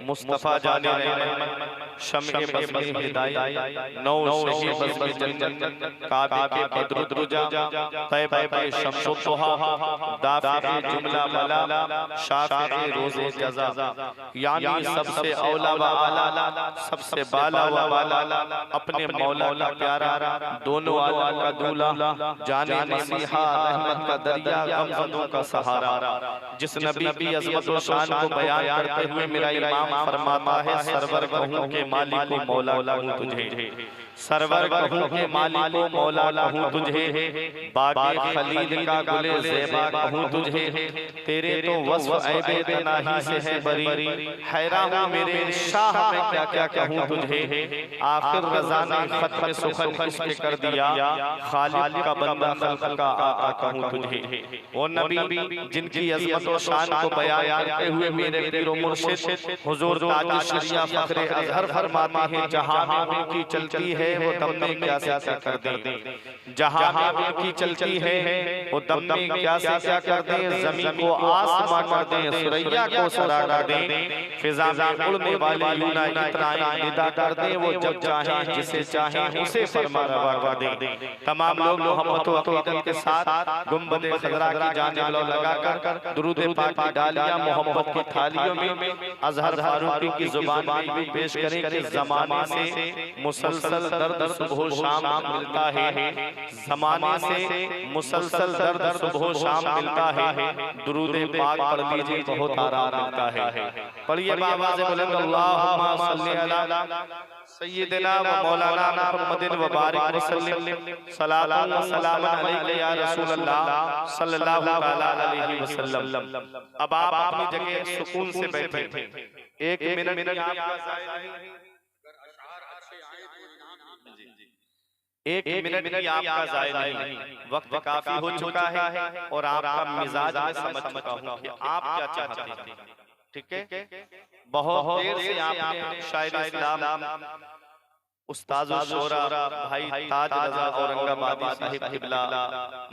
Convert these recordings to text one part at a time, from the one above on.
मुस्तफा जाने रहमत शम्ए बज़्म हिदायत नौ शही बज़्म जन्नत काबे के बद्रुद्रुजा तैबा के शम्सु दुहा दाफ़े जुमला मला शाफ़े रोज़े जज़ा यानी सबसे औला व आला सबसे बाला व बाला अपने मौला का प्यारा दोनों आलम का दूल्हा जाने मसीहा रहमत का दरिया गमज़दों का सहारा जिस नबी की अज़मत व शान को बयान करते हुए मेरा इमाम फरमाता है सरवर कहूं के मालिक को मौला कहूं तुझे सरवर कहूं के मालिक को मौला कहूं तुझे बागे खलील का गुले ज़ेबा कहूं तुझे तेरे तो वस्फ़ ऐबे तनाही से है बरी हैरान हूं मेरे शाह मैं क्या क्या कहूं तुझे आखिर रज़ा ने खत में सुखन इसके कर दिया खालिक का बंदा खल्क़ का आका कहूं तुझे वो नबी जिनकी अज़मत व शान को बयान करते हुए मेरे पीर व मुर्शिद हुज़ूर ताज शरिया फ़ख्रे अज़हर फरमाते हैं जहां उनकी चलती है वो दम में क्या से कर दें जहां उनकी चलती है वो दम में क्या से कर दें ज़मीन को आसमां कर दें सुरैया को सरा कर दें फिज़ा में उड़ने वाले यूना इतराएं निदा कर दें वो जब चाहें जिसे चाहें उसे फरमा रवा कर दें तमाम लोग मोहब्बत व अक़ीदत के साथ गुंबद खज़रा की जानिब लगाकर दुरूद पाक की डालियां मोहब्बत की थालियों में अज़हर फारूकी की ज़ुबान में पेश करें कि ज़माने से मुसलसल दर्द सुबह शाम मिलता है ज़माने से मुसलसल दर्द सुबह शाम मिलता है दुरूद पाक पढ़ लीजिए बहुत आराम मिलता है पढ़िए बाबा से बोले अल्लाहुम्मा सल्ली अला सय्यिदना व मौलाना मुहम्मदिन व बारिक वसल्लम सलातन व सलामन अलैका या रसूल अल्लाह सल्लल्लाहु तआला अलैहि वसल्लम। अब आप अपनी जगह सुकून से बैठे एक मिनट आपका एक मिनट भी आपका ज़ाया नहीं वक्त काफी हो चुका है और आपका मिजाज में समझ चुका हूं कि आप क्या चाहते हैं। ठीक है बहुत देर से आपने शायर इस्लाम उस्ताद शोरा भाई ताज रज़ा औरंगाबादी साहिब किबला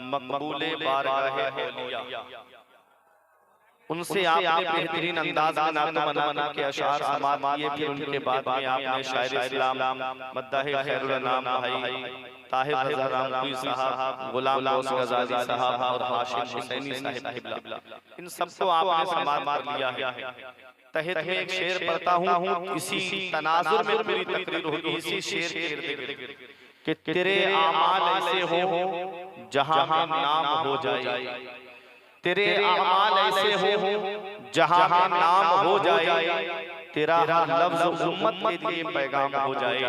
मकबूले बारगाहे औलिया उनसे आपने बेहतरीन अंदाज में नात मना के अशार समाअत किए फिर उनके बाद में आपने शायर इस्लाम मद्दाह खैरुल अनाम भाई ताहिर रज़ा रामपुरी साहब गुलाम गौस गज़ाली साहब और हाशिम हुसैनी साहिब किबला इन सबको आपने समाअत कर लिया है। तहत में एक शेर पढ़ता हूँ इसी तनाजुर में मेरी तकरीर होगी इसी शेर के इर्द-गिर्द कि तेरे आमाल ऐसे हो जहां नाम हो जाए तेरे आमाल ऐसे हो जहां नाम हो जाए तेरा हर लफ्ज़ उम्मत के लिए पैगाम हो जाए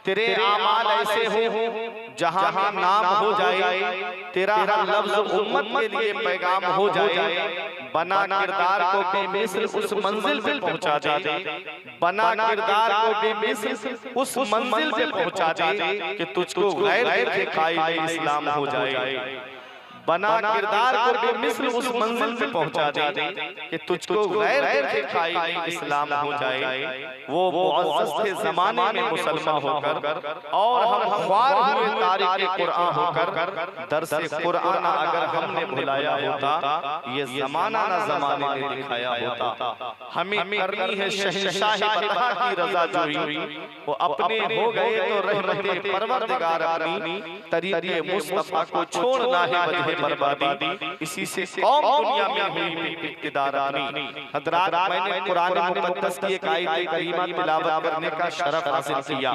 तेरे आमाल ऐसे हो जहां नाम हो जाए तेरा हर लफ्ज़ उम्मत के लिए पैगाम हो जाए बना किरदार को बेमिसल उस मंजिल पे पहुंचा दे बना किरदार को बेमिसल उस मंजिल पे पहुंचा दे कि तुझको गैर देखे कायदे इस्लाम हो जाए बना किरदार को बेमिसल उस मंजिल पे पहुंचा दे कि तुझको गैर देखे कायदे इस्लाम हो जाए वो मुअज़्ज़ज़ के ज़माने में मुसलमान होकर और हम ख्वार हुए तारीख़ कुरान होकर दर्स कुरान अगर हमने भुलाया होता ये ज़माना ना ज़माने ने दिखाया होता हमें करनी है शहंशाह बता की रज़ा जोई वो अपने हो गए तो रहमत परवरदिगार अपनी तरीक़े मुस्तफ़ा को छोड़ना है वजह बर्बादी इसी से कौम दुनिया में हुई इक़्तिदार अपनी हज़रात मैंने कुरान मुक़द्दस की एक आयत करीमा तिलावत करने का शरफ हासिल किया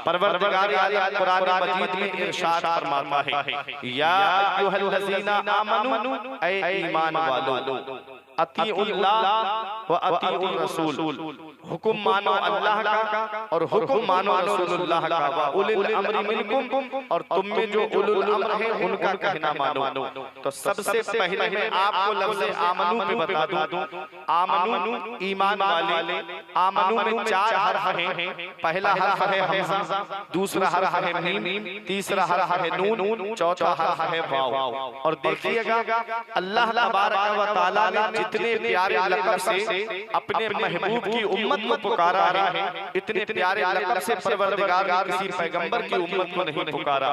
परवरदिगार आलम कुरान मजीद में इरशाद फरमाता है या अय्युहल्लज़ीना आमनू ऐ ईमान वालो अतीउल्लाह व अतीउर रसूल हुक्म मानो अल्लाह का और हुक्म मानो रसूलुल्लाह का व उलिल अम्रि मिनकुम और तुम में जो उलुल अम्र है उनका कहना मानो। तो सबसे पहले मैं आपको लफ्ज़ आमनू पे बता दूं आमनू ईमान वाले आमनू में चार हर्फ हैं पहला हर्फ है हमज़ा दूसरा हर्फ है मीम तीसरा हर्फ है नून चौथा हर्फ है वाव। और देखिएगा अल्लाह तबारक व तआला ने जितने प्यारे लक़ब से अपने महबूब की उम्मत को पुकारा है, इतने प्यारे लक़ब से परवरदिगार ने किसी पैगंबर की उम्मत को नहीं पुकारा।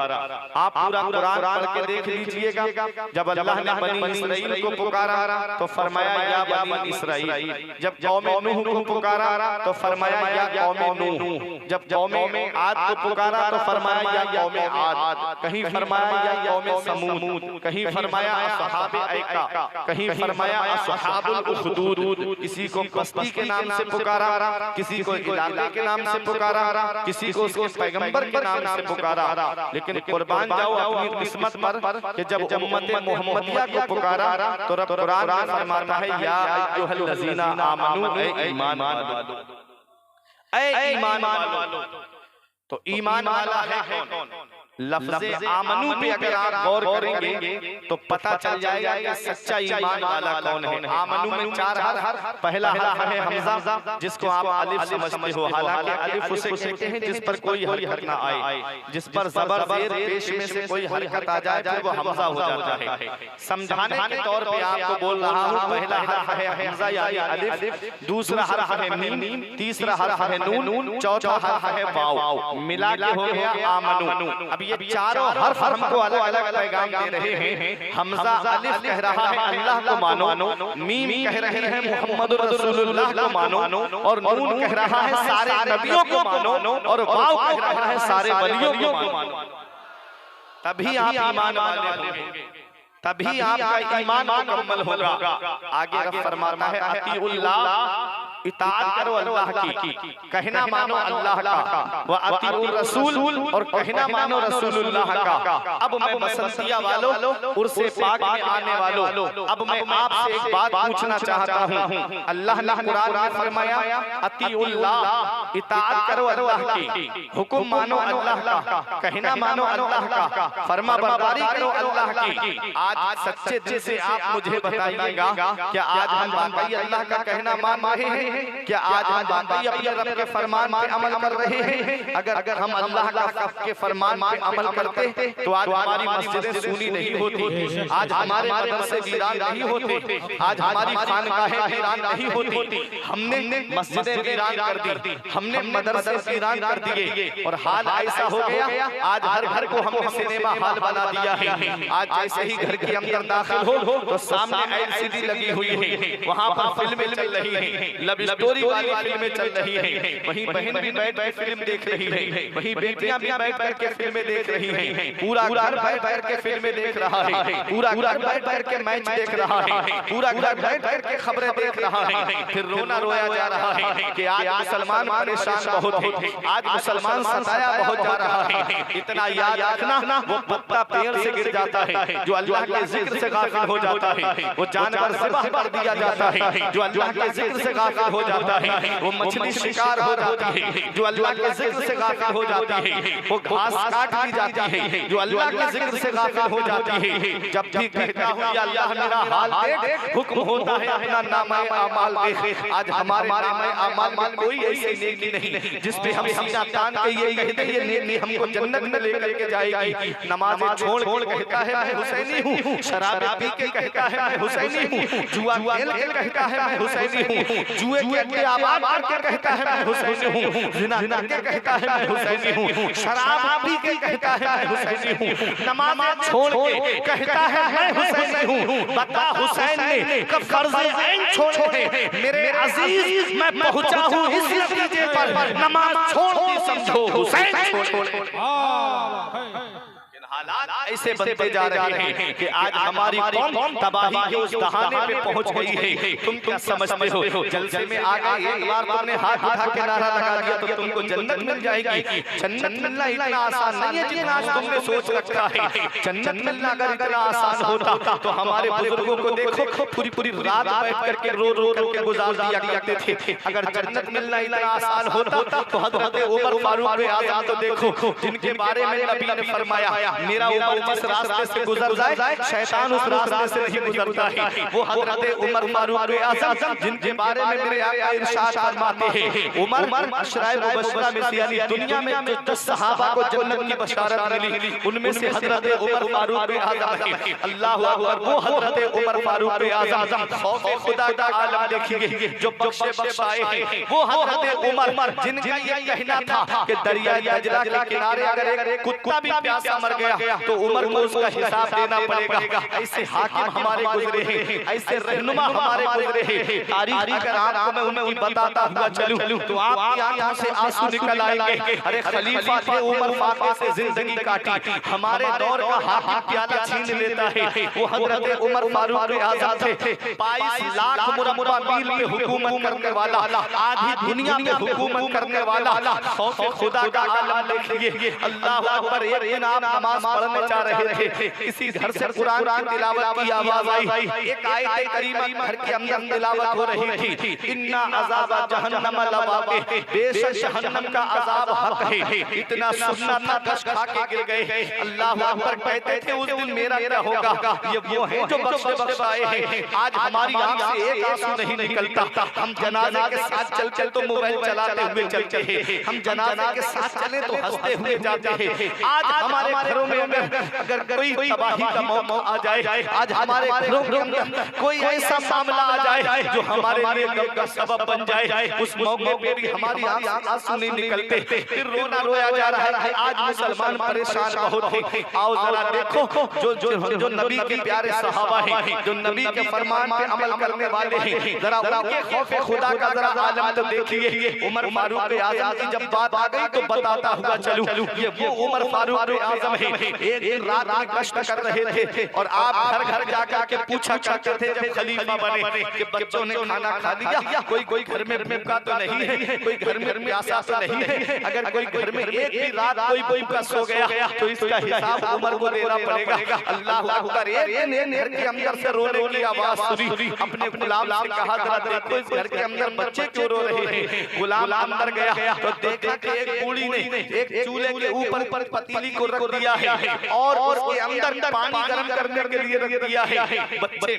आप पूरा कुरान पढ़ के देख लीजिएगा, जब अल्लाह ने बनी इसराइल को पुकारा तो फरमाया या बनी इसराइल, जब कौम नूह को पुकारा तो फरमाया या कौम नूह, जब कौम आद को पुकारा तो फरमाया या कौम आद, कहीं फरमाया या कौम समूद, कहीं फरमाया असहाबे ऐका, कहीं फरमाया असहाबुल उखदूद। किसी को बस्ती के नाम से पुकारा, किसी को इलाके के नाम से पुकारा, किसी को उसके पैगंबर के नाम से पुकारा। लेकिन कुर्बान जाओ अपनी किस्मत पर कि जब उम्मत मोहम्मदिया को पुकारा तो रब कुरान में फरमाता है या अय्युहल्लज़ीना आमनू, ऐ ईमान वालों, ऐ ईमान वालों। तो ईमान वाला है कौन? लफ्ज़े आमनू पे अगर आप गौर करेंगे तो पता चल जाएगा कि सच्चा ईमान वाला कौन है। आमनू में 4 हर्फ, पहला हर्फ है हमजा, जिसको आप अलिफ समझते हो, हालांकि अलिफ उसे कहते हैं जिस पर कोई हरकत ना आए, जिस पर ज़बर ज़ेर पेश में से कोई हरकत आ जाए फिर वो हमजा हो जाता है। समझाने के तौर पे आपको बोल रहा हूँ, पहला हर्फ है हमजा यानी अलिफ, दूसरा हर्फ है मीम, तीसरा हर्फ है नून, चौथा हर्फ है वाव, मिला के हो गया आमनू। अब ये चारों हर्फ हमको अलग अलग पैगाम दे रहे हैं। हमजा अलिफ कह रहा है अल्लाह को मानो, मीम कह रहे हैं मुहम्मदुर रसूलुल्लाह को मानो, और नून कह रहा है सारे नबियों को मानो, और वाव कह रहा है सारे वलियों को मानो। तभी आप ईमान वाले होंगे, तभी आपका ईमान मुकम्मल होगा। आगे रब फरमाता है अतीउल्लाह, इताअत करो अल्लाह की, कहना मानो अल्लाह का, व अतीउर रसूल, और कहना मानो रसूलुल्लाह का। अब मैं बसंतिया वालों, उर्से पाक में आने वालों, अब मैं आपसे एक बात पूछना चाहता हूँ। अल्लाह ने कुरान में फरमाया अतीउल्लाह, इताअत करो अल्लाह की, हुक्म मानो अल्लाह का, कहना मानो अल्लाह का, फरमा बरदारी करो अल्लाह की। आज सच्चे दिल से आप मुझे बताइएगा, क्या आज हम वाकई अल्लाह का कहना मान रहे हैं? क्या आज हम वाकई अपने रब के फरमान पे अमल कर रहे हैं? अगर हम अल्लाह के फरमान पे अमल करते तो आज हमारी मस्जिदें सूनी नहीं होती, आज हमारे मदरसे वीरान नहीं होते, आज हमारी खानगाहें वीरान नहीं होती। हमने मस्जिदें वीरान कर दी, हमने मदरसे वीरान कर दिए, और हाल ऐसा हो गया आज हर घर को हमने सिनेमा हॉल बना दिया है। आज जैसे ही घर के अंदर दाखिल हो तो सामने एलसीडी लगी हुई है, वहाँ पर फिल्में चल रही हैं, लव स्टोरी वाली फिल्में चल रही हैं, वहीं बहन भी बैठ कर फिल्म देख रही है, वहीं बेटियां भी बैठ कर के फिल्में देख रही हैं, पूरा घर बैठ कर के फिल्में देख रहा है, पूरा घर बैठ कर के मैच देख रहा है, पूरा घर बैठ कर के खबरें देख रहा है। फिर रोना रोया जा रहा है कि आज मुसलमान परेशान बहुत है, आज मुसलमान सताया बहुत जा रहा है। इतना याद रखना, वो पत्ता पेड़ से गिर जाता है जो अल्लाह के जिक्र से गाफिल हो जाता है, वो जानवर ज़िबह कर दिया जाता है जो अल्लाह के जिक्र से गाफिल हो जाता है, वो मछली शिकार हो जाती है जो अल्लाह के जिक्र से गाफिल हो जाती है, वो घास काट ली जाती है जो अल्लाह के जिक्र से गाफिल हो जाती है। जब भी कहता हूँ या अल्लाह मेरा हाल देख, हुक्म होता है अपना नामा अमाल देख। आज हमारे नामा अमाल में कोई ऐसी नेकी नहीं जिस पे हम सीना तान के ये कह दे ये नेकी हमको जन्नत में लेकर के जाएगी। नमाज़ें छोड़ कहता है मैं हुसैनी हूँ, शराब पी के कहता है मैं हुसैनी हूँ, जुआ खेल के कहता है मैं हुसैनी हूँ, जुए के अड्डे आबाद करके कहता है मैं हुसैनी हूँ, जिना करके कहता है मैं हुसैनी हूँ, शराब पी के कहता है मैं हुसैनी हूँ, नमाज़ छोड़ के कहता है मैं हुसैनी हूँ। बता हुसैन ने कब फर्ज़ ऐन छोड़े मेरे अजीज, मैं पहुंचा हूँ इस नतीजे पर, नमाज छोड़ दी समझो हुसैन छोड़। हालात ऐसे बनते जा रहे हैं कि आज हमारी कौम तबाही के उस दहाने पे पहुंच गई है। तुम क्या समझते हो? जलसे में आ गए, एक बार तुमने हाथ उठा के नारा लगा दिया तो तुमको जन्नत मिल जाएगी। जन्नत मिलना इतना आसान नहीं है जितना आज तुमने सोच रखा है। जन्नत मिलना अगर इतना आसान होता तो हमारे बुजुर्गों को देखो पूरी पूरी रात बैठ करके रो के गुजार दिया करते थे। अगर जन्नत मिलना इतना आसान होता तो हज़रत उमर फारूक आज़म तो देखो, जिनके बारे में नबी ने फरमाया मेरा उमर जिस रास्ते से गुजर जाए शैतान उस रास्ते से नहीं गुजरता है। वो हजरत उमर फारूक आज़म जिनके बारे में मेरे आका इरशाद फरमाते हैं, उमर अशराए मुबश्शरा में से यानी दुनिया में जो 10 सहाबा को जन्नत की बशारत मिली उनमें से हजरत उमर फारूक आज़म है। अल्लाह अकबर। वो हजरत उमर फारूक आज़म खौफ खुदा का आलम देखिए जो बख्शे बख्शाए हैं। वो हजरत उमर जिनका ये कहना था कि दरिया दजला के किनारे अगर एक कुत्ता भी प्यासा मर गया तो उमर को उसका हिसाब देना पड़ेगा। ऐसे हाकिम हमारे गुजरे हैं, ऐसे रहनुमा हमारे गुजरे हैं। तारीख अगर आपको मैं उनकी बताता हुआ चलूं तो आपकी आंखों से आंसू निकल आएंगे। अरे खलीफा थे उमर फाके से जिंदगी काटी, हमारे दौर का हाकिम प्याला छीन लेता है। वो हजरत उमर फारूक आज़म थे। 22 लाख मुरब्बा मील पे हुकूमत करने वाला, आधी दुनिया पे हुकूमत करने वाला, खौफ खुदा का आलम देखिए। अल्लाह अकबर। एक दिन आप नमाज पढ़ने जा रहे थे, किसी घर से कुरान की तिलावत की आवाज आई। एक आयत करीमा घर के अंदर तिलावत हो रही थी, इन्ना अज़ाब जहन्नम लवाक़ि, बेशक जहन्नम का अज़ाब हक है। इतना सुनना था कश खा के गिर गए। अल्लाह अकबर। कहते थे उस दिन मेरा क्या होगा। ये वो है जो बख्शे बख्शाए हैं। आज हमारी आंख से एक आंसू नहीं निकलता। हम जनाजे के साथ चल चल तो मोबाइल चलाते हुए चलते हैं, हम जनाजे के साथ चले तो हंसते हुए जाते हैं। आज हमारे घरों में अगर कोई तबाही का मौका आ जाए, आज हमारे घरों के अंदर कोई ऐसा मामला आ जाए जो हमारे लिए गम का सबब बन जाए, उस मौके पे भी हमारी आंख से आंसू नहीं निकलते, फिर रोना रोया जा रहा है। आज मुसलमान परेशान बहुत हैं। आओ जरा देखो जो नबी के प्यारे सहाबा हैं, जो नबी के फरमान पे अमल करने वाले हैं, जरा उनके खौफ खुदा का जरा आलम तो देखिए। उमर फारूक आज़म की जब बात आ गई तो बताता हुआ चलूं, ये वो उमर फारूक आज़म है। एक दिन रात में गश्त कर रहे थे और आप घर घर जाकर के पूछा करते थे जब खलीफा बने कि बच्चों ने खाना खा लिया, कोई घर में भूखा तो नहीं है, कोई घर में प्यासा तो नहीं है। अगर कोई घर में एक भी रात कोई भूखा सो गया तो इसका हिसाब उमर को देना पड़ेगा। अल्लाह अकबर। एक घर के अंदर से रोने की आवाज सुनी। अपने गुलाम से कहा जरा देखो इस घर के अंदर बच्चे क्यों रो रहे हैं। गुलाम अंदर गया तो देखा कि एक बूढ़ी ने एक चूल्हे के ऊपर पतीली को रख दिया है और उसके अंदर पानी गर्म करने के लिए रख दिया है। बच्चे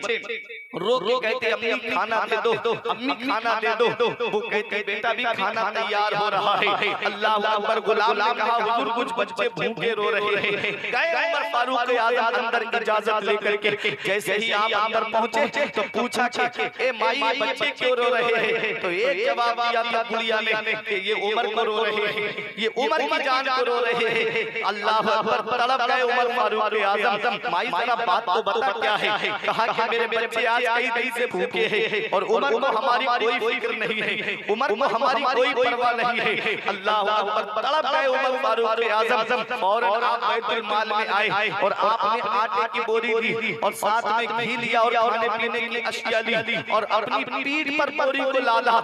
रो के कहते अम्मी खाना दे दो, अम्मी खाना दे दो। वो कहती बेटा भी खाना तैयार हो रहा है। अल्लाह अकबर। गुलाम ने कहा हुजूर कुछ बच्चे भूखे रो रहे हैं। गए उमर फारूक आज़म अंदर इजाजत लेकर के। जैसे ही आप अंदर पहुंचे तो पूछा कि ए माई बच्चे क्यों रो रहे हैं। तो एक जवाब दिया था बुढ़िया ने कि ये उमर को रो रहे हैं, ये उमर की जान को रो रहे हैं। अल्लाह अकबर। तड़प गए उमर फारूक आज़म। माई जरा बात तो बता क्या है। कहा कि मेरे बच्चे आज कई दिन से भूखे हैं और उमर को हमारी कोई फिक्र नहीं है, उमर को हमारी कोई परवाह नहीं है। अल्लाह अकबर। तड़प गए उमर फारूक आज़म। फौरन आप बैतुल माल में आए और आपने आटे की बोरी दी और साथ में घी लिया और खाने पीने की अशिया ली और अपनी पीठ पर बोरी को लादा।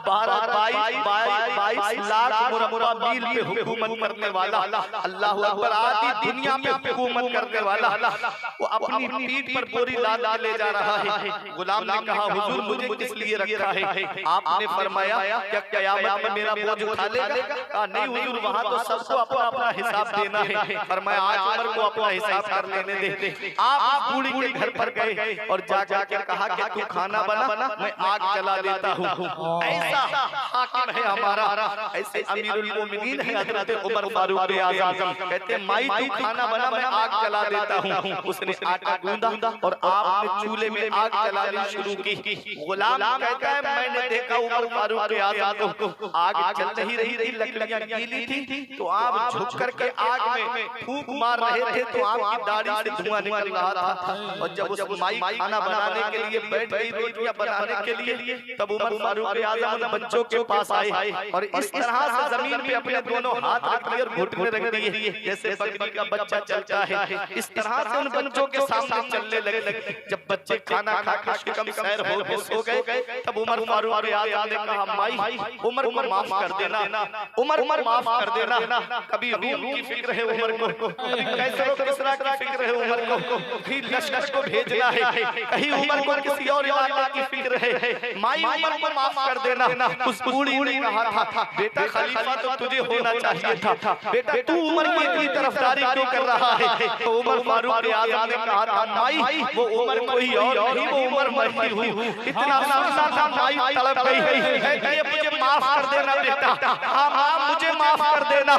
22 लाख मुरब्बा मील पे हुकूमत करने वाला, अल्लाह अकबर, आधी दुनिया पे हुकूमत करने वाला, वो अपनी पीठ पर बोरी लाद ले जा रहा है। गुलाम ने कहा हुजूर मुझे किस लिए रखा है। आपने फरमाया क्या क़यामत में मेरा बोझ उठा लेगा। कहा नहीं हुजूर वहां तो सबको अपना अपना हिसाब देना है। फरमाया आज उमर को अपना हिसाब कर लेने दे। आप बूढ़ी के घर पर गए और जाकर कहा कि तू खाना बना, मैं आग जला देता हूँ। ऐसा हाकिम है हमारा, ऐसे अमीरुल मोमिनीन है हजरत उमर फारूक आज़म। कहते माई तू खाना बना, मैं आग जला देता हूँ। उसने आटा गूंदा और आपने चूल्हे में आग जलानी शुरू की। गुलाम कहता है मैंने देखा उमर फारूक आज़म को आग जल नहीं रही थी, लकड़ियां गीली थी, तो आप झुक करके आग में फूंक मार रहे थे तो आपकी दाढ़ी से धुआं निकल रहा था। और जब उस माई खाना बनाने के लिए बैठ गई रोटियां बनाने के लिए, तब उमर फारूक आज़म बच्चों के पास आए और इस तरह से जमीन पे अपने दोनों हाथ रख दिए और घुटने रख दिए जैसे बकरी का बच्चा चलता है। इस तरह से उन बच्चों के सामने चलने लगे। जब बच्चे खाना खा के कम सैर हो के सो गए, तब उमर फारूक आज़म ने कहा माई उमर को माफ कर देना, उमर माफ कर देना। कभी रूम की फिक्र है उमर को, कभी कैसर किसरा की फिक्र है उमर को, कभी लश्कर को भेजना है, कहीं उमर को किसी और इलाके की फिक्र है। माई उमर को माफ कर देना। उस बूढ़ी ने कहा था बेटा बेटा खलीफा तो तुझे होना चाहिए था, बेटा तू उमर की इतनी तरफदारी क्यों कर रहा है? तो उमर फारूक आज़म ने कहा था माई वो उमर कोई और नहीं, वो उमर मैं ही हूँ। इतना सुनना था माई तड़प गई है, मुझे माफ कर देना बेटा, हाँ माँ मुझे माफ कर देना।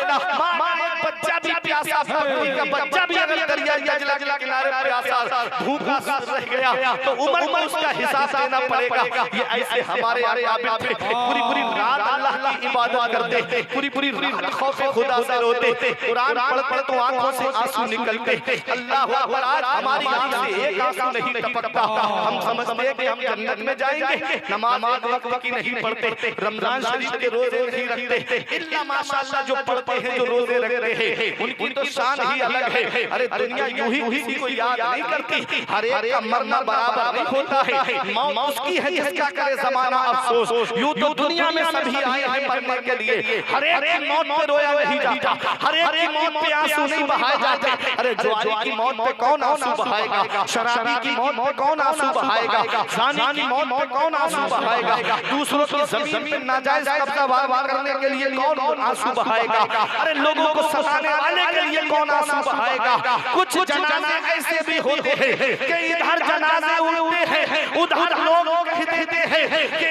माँ एक बच्चा भी प्यासा, का बच्चा भी अगर दरिया जला जला किनारे प्यासा भूखा रह गया तो उमर को उसका हिसाब देना पड़ेगा। ये ऐसे हमारे आबिद थे, पूरी पूरी रात अल्लाह की इबादत करते, पूरी पूरी रात खौफे खुदा से रोते, कुरान पढ़ तो आंखों से आंसू निकलते। अल्लाह अकबर, आज हमारी आंख से एक आंसू नहीं टपकता। हम समझते हैं कि हम जन्नत में जाएंगे, नमाज वक्त की नहीं पढ़ते, रमजान शरीफ के रोजे नहीं रखते, इल्ला माशाअल्लाह जो पढ़ते हैं जो रोजे रखते हैं उनकी तो शान ही अलग है। अरे दुनिया यूं ही किसी को याद नहीं करती, हर एक का मरना बराबर नहीं होता है। मौत उसकी है जिसका करे ज़माना अफसोस। यूं तो दुनिया में सभी आए हैं मरने के लिए, हर एक की मौत पे रोया नहीं जाता, हर एक की मौत पे आंसू नहीं बहाए जाते। अरे जुआरी की मौत पे कौन आंसू बहाएगा? शराबी की मौत पे कौन आंसू बहाएगा? ज़ानी की मौत पे कौन आंसू बहाएगा? दूसरों की ज़मीन पे नाजायज कब्जा वार करने के लिए कौन आंसू बहाएगा? अरे लोगों को सताने वाले के लिए कौन आंसू बहाएगा? कुछ जनाजे ऐसे भी होते हैं कि इधर जनाजे उड़ते हैं, उधर लोग कह देते हैं कि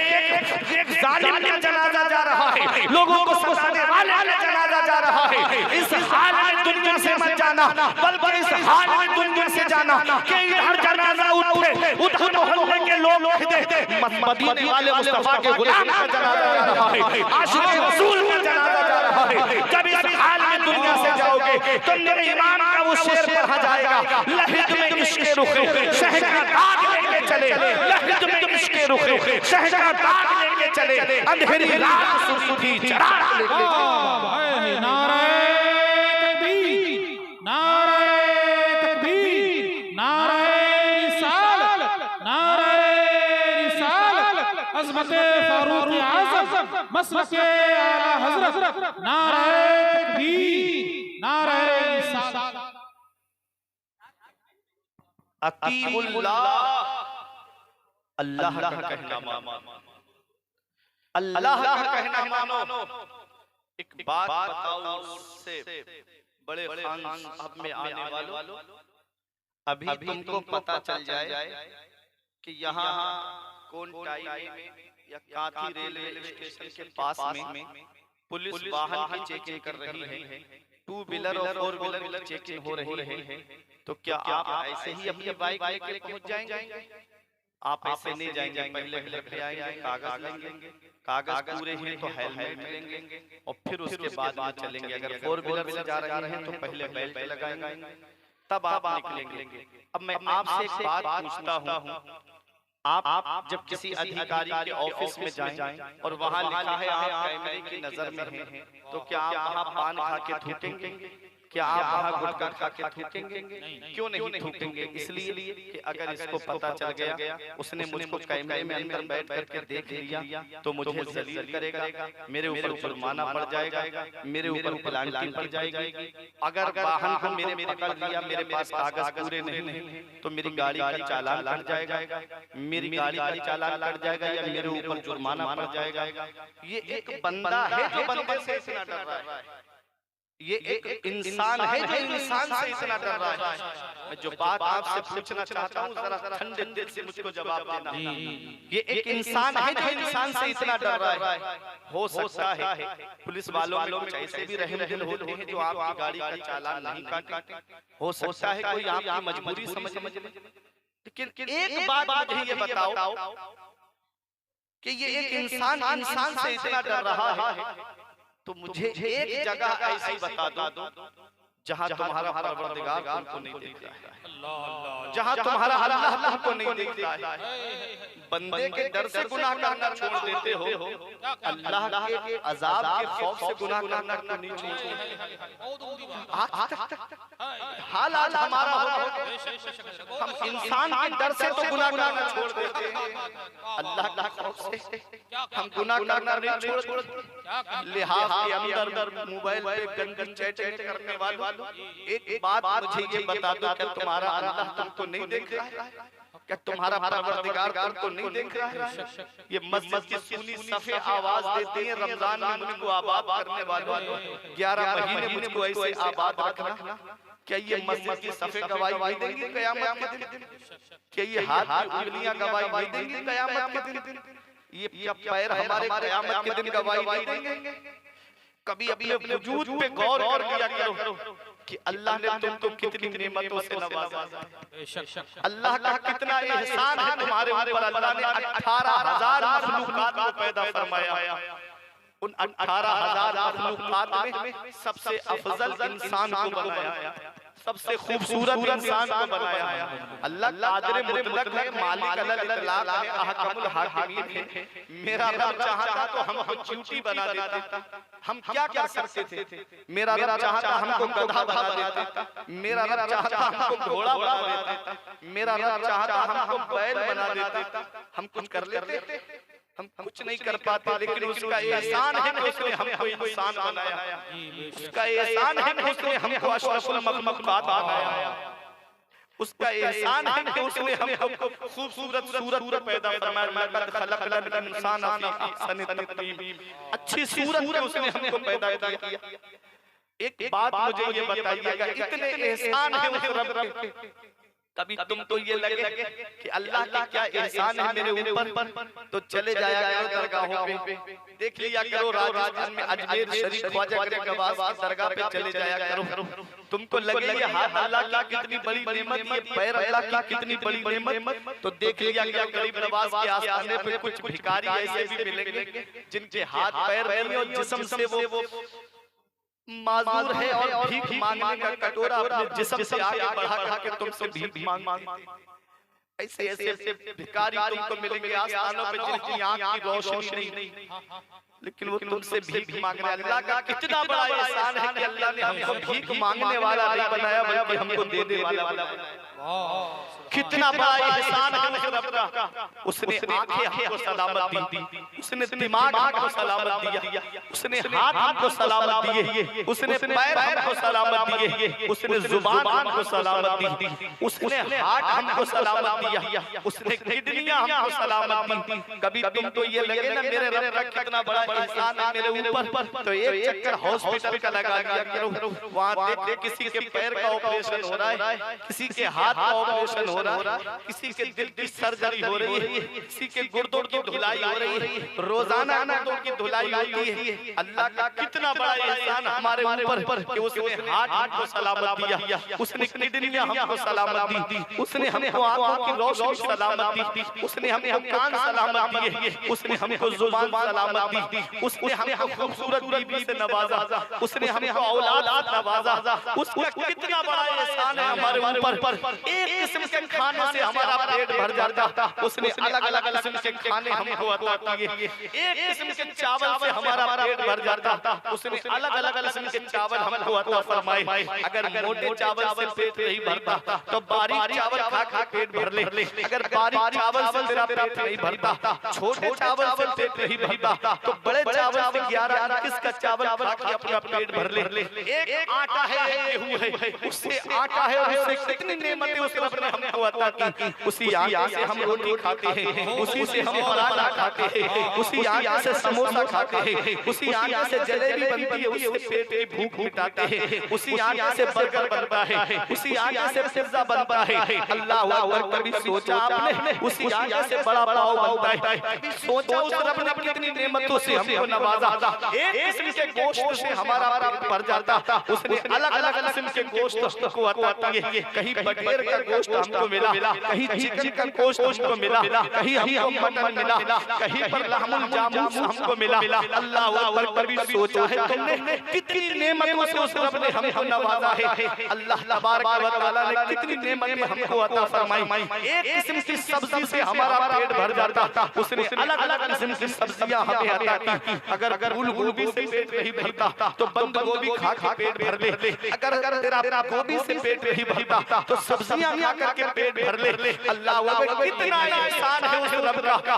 एक जालिम का जनाजा जा रहा है, लोगों को सताने वाले का जनाजा जा रहा है। इस हाल में दुनिया से मत जाना, बल्कि इस हाल में दुनिया से जाना कि इधर जनाजा उठे, उधर मोहल्ले के लोग कह देते मदीने वाले मुस्तफा के गुलाम का जनाजा जा रहा है, आशिक रसूल का जनाजा जा रहा है। जब इस हाल में दुनिया से जाओगे तो मेरे इमाम का वो शेर पढ़ा जाएगा, लहद में इश्क़ रुखे शहर का दाग लेके चले, लहद में इश्क़ रुखे शहर का दाग लेके चले, अंधेरी रात सुर्खी चराग लेके चले। नारे तकबीर, नारे तकबीर, नारे रिसालत, नारे रिसालत, अज़मत फारूक आज़म, मसलक आला हज़रत, नारे तकबीर, नारे रिसालत। अतीउल्लाह, अल्लाह का कहना मानो, अल्लाह का कहना मानो। एक बात बताओ से बड़े खान साहब में आने वालों, अभी तुमको पता चल जाए कि यहाँ कोंटाई में या काथी रेलवे स्टेशन के पास में पुलिस वाहन की चेकिंग कर रही है, टू व्हीलर और फोर व्हीलर की चेकिंग हो रही है, तो क्या आप ऐसे ही अपनी बाइक लेकर पहुंच जाएंगे? आप ऐसे नहीं जाएंगे, पहले घर पे आएंगे, कागज लेंगे, कागज पूरे हैं तो हेलमेट लेंगे और फिर उसके बाद में चलेंगे। अगर फोर व्हीलर से जा रहे हैं तो पहले बेल्ट लगाएंगे, तब आप निकलेंगे। अब मैं आपसे एक बात पूछता हूँ, आप जब किसी अधिकारी के ऑफिस में जाएं और वहाँ लिखा है आप कैमरे की नजर में हैं, तो क्या आप वहाँ पान खा के थूकेंगे? क्या आप वहाँ गुटखा खा के थूकेंगे? क्यों नहीं थूकेंगे? इसलिए कि अगर इसको पता चल गया उसने मुझको कैमरे में अंदर बैठ करके देख लिया तो मुझे जलील करेगा, मेरे ऊपर जुर्माना पड़ जाएगा, मेरे ऊपर पेनल्टी पड़ जाएगी। अगर वाहन को मेरे पकड़ लिया, मेरे पास कागज पूरे नहीं तो मेरी गाड़ी का चालान कट जाएगा, मेरी गाड़ी का चालान कट जाएगा या मेरे ऊपर जुर्माना पड़ जाएगा। ये एक बंदा है जो बंदे से इतना डर रहा है, ये एक इंसान है जो इंसान से इतना डर रहा है। मैं जो बात आपसे पूछना चाहता हूँ जरा ठंडे दिल से मुझको जवाब देना। ये एक इंसान है जो इंसान से इतना डर रहा है। हो सकता है पुलिस वालों में कुछ ऐसे भी रहम दिल होते हैं जो आपकी गाड़ी का चालान नहीं काटे, हो सकता है कोई आपकी मजबूरी समझ ले, लेकिन एक बात मुझे ये बताओ कि ये एक इंसान से इतना डर रहा है, तो मुझे एक जगह ऐसी बता दो जहाँ तुम्हारा परवरदिगार तुमको नहीं देखता है, जहाँ तुम्हारा अल्लाह तुमको नहीं देखता है। बंदे के डर से गुनाह करना छोड़ देते हो, अल्लाह के अजाब के खौफ से गुनाह करना क्यों नहीं छोड़ते? हाल आज हमारा हो, हम इंसान के डर से तो गुनाह करना छोड़ देते हैं, अल्लाह के खौफ से हम गुनाह करना नहीं छोड़ते। लिहाज के अंदर मोबाइल पे गंदी चैटिंग करने वालों, एक बात मुझे ये बता दो कि तुम्हारा अल्लाह तुमको नहीं देख रहा है? क्या तुम्हारा परवरदिगार तुमको नहीं देख रहा है? ये मस्जिद की सुनी सफे आवाज देती है, रमजान में मुझको आबाद करने वालों, 11 महीने मुझको ऐसे आबाद रखना। क्या ये मस्जिद की सफे गवाही देंगे कयामत के दिन? क्या ये हाथ की उंगलियां गवाही देंगे कयामत के दिन? ये पैर हमारे कयामत के दिन गवाही देंगे? कभी अपने वजूद पे गौर कर लिया करो कि अल्लाह ने तुमको कितनी नेमतों से नवाजा, अल्लाह का कितना एहसान है तुम्हारे ऊपर। अल्लाह ने 18,000 मखलूकात को पैदा फरमाया। उन 18,000 मखलूकात में सबसे अफजल इंसान को बनाया, सबसे खूबसूरत इंसान को बनाया। अल्लाह कादिर मुतलक है, मालिक अलल इतलाक है, अहकमुल हाकिमीन है। मेरा रब चाहता तो हमको चूंटी बना देता, हम क्या कर सकते थे? मेरा रब चाहता हमको गधा बना देता, मेरा रब चाहता हमको घोड़ा बना देता, मेरा रब चाहता हमको बैल बना देता। हम कुछ कर लेते? हम कुछ नहीं कर पाते, लेकिन उसका एहसान है कि उसने हमको इंसान बनाया, उसका एहसान है कि उसने हमको अशरफुल मखलूकात बनाया, उसका एहसान है कि उसने हमको खूबसूरत सूरत पैदा फरमाया। लक़द खलक़नल इंसान फी अहसनि तक़वीम, अच्छी सूरत में उसने हमको पैदा किया। एक बात मुझे ये बताइएगा, इतने एहसान है उस रब के, कभी तुमको ये लगे कि अल्लाह का क्या एहसान है मेरे ऊपर, तो चले जाया करो दरगाहों पे, देख लिया करो राजस्थान में अजमेर शरीफ ख्वाजा गरीब नवाज की दरगाह पे चले जाया करो। तुमको लगे ये हाथ अल्लाह की कितनी बड़ी नेमत, ये पैर अल्लाह की कितनी बड़ी नेमत, तो देख लिया करो गरीब नवाज के आस्थाने पे कुछ भिखारी ऐसे भी मिलेंगे जिनके हाथ पैर नहीं और जिस्म से वो माजूर है और भीख मांगने का कटोरा अपने जिस्म से आगे बढ़ा के तुमसे भीख मांगते। ऐसे ऐसे भिखारी तुमको मिलेंगे आस्थानों पे जिनकी आंख की रोशनी नहीं, लेकिन वो तुमसे भीख मांग रहे हैं। अल्लाह का कितना बड़ा एहसान है कि अल्लाह ने हमको भीख मांगने वाला नहीं बनाया, बल्कि हमको देने वाला बनाया। कितना बड़ा एहसान है उस रब का। उसने आंखें हमको सलामत दी, उसने दिमाग हमको सलामत दिया, उसने हाथ हमको सलामत दिए, उसने पैर हमको सलामत दिए, उसने जुबान हमको सलामत दी, उसने हार्ट हमको सलामत दिया, उसने किडनियां हमको सलामत दी। कभी तुमको ये लगे ना मेरे रब का कितना बड़ा एहसान है मेरे ऊपर, तो एक चक्कर हॉस्पिटल का लगा दिया करो। वहाँ देखते किसी के पैर का ऑपरेशन हो रहा है, किसी के हाथ का ऑपरेशन हो रहा है, किसी के दिल की सर्जरी हो रही है, किसी के गुर्दों की धुलाई हो रही है, रोजाना गुर्दों की धुलाई होती है। अल्लाह का कितना बड़ा एहसान हमारे ऊपर कि उसने हार्ट हमको सलामत दिया, उसने किडनियां हमको सलामत दी, उसने हमको आंखों की रोशनी सलामत दी, उसने हमको कान सलामत दिए, उसने हमको जुबान सलामत दी, उसने हमको खूबसूरत बीवी से नवाजा, उसने हमको औलाद नवाजा। उसका कितना बड़ा एहसान है हमारे ऊपर। एक किस्म के खाने से हमारा पेट भर जाता, उसने अलग अलग किस्म के खाने हमको अता किए। एक किस्म के चावल से हमारा पेट भर जाता, उसने अलग अलग किस्म के चावल हमको अता फरमाए। अगर मोटे चावल से पेट नहीं भरता तो बारीक चावल खा के पेट भर ले, अगर बारीक चावल से तेरा पेट नहीं भरता, छोटे चावल से पेट नहीं भरता, तो बड़े चावल से 11-21 का चावल खा के अपना पेट भर ले। एक आटा है, गेहूं है, उससे आटा है और उससे कितनी नेमतें उस रब ने हमको अता की। उसी आटे से हम रोटी खाते हैं, उसी से हम पराठा खाते हैं, उसी आटे से समोसा खाते हैं, उसी आटे से जलेबी बनती है, उससे पेट की भूख मिटाते हैं, उसी आटे से बर्गर बनता है, उसी आटे से पिज्जा बनता है। अल्लाह अकबर, कभी सोचा आपने उसी आटे से बड़ा पाव बनता है? सोचा उस रब ने कितनी नेमतों से हमको नवाजा। एक किस्म के गोश्त से हमारा पेट भर जाता, उसने अलग अलग किस्म के गोश्त को अता किए। कहीं बटेर का गोश्त हमको मिला, कहीं चिकन का गोश्त हमको मिला, कहीं हमको मटन मिला, कहीं पर लहमुल जामूस हमको मिला। अल्लाह अकबर, कभी सोचा है तुमने कितनी नेमतों से उस रब ने हमको नवाजा है? अल्लाह तबारक व तआला ने कितनी नेमतें हमको अता फरमाई। एक किस्म की सब्जी से हमारा पेट भर जाता, उसने अलग अलग किस्म की सब्जियां हमें अता की। अगर फूल गोभी से पेट नहीं भरता तो बंद गोभी खा के पेट भर ले, अगर तेरा गोभी से पेट नहीं भरता तो सब्जियां खा करके पेट भर ले। अल्लाह अकबर, कितना एहसान है उस रब का।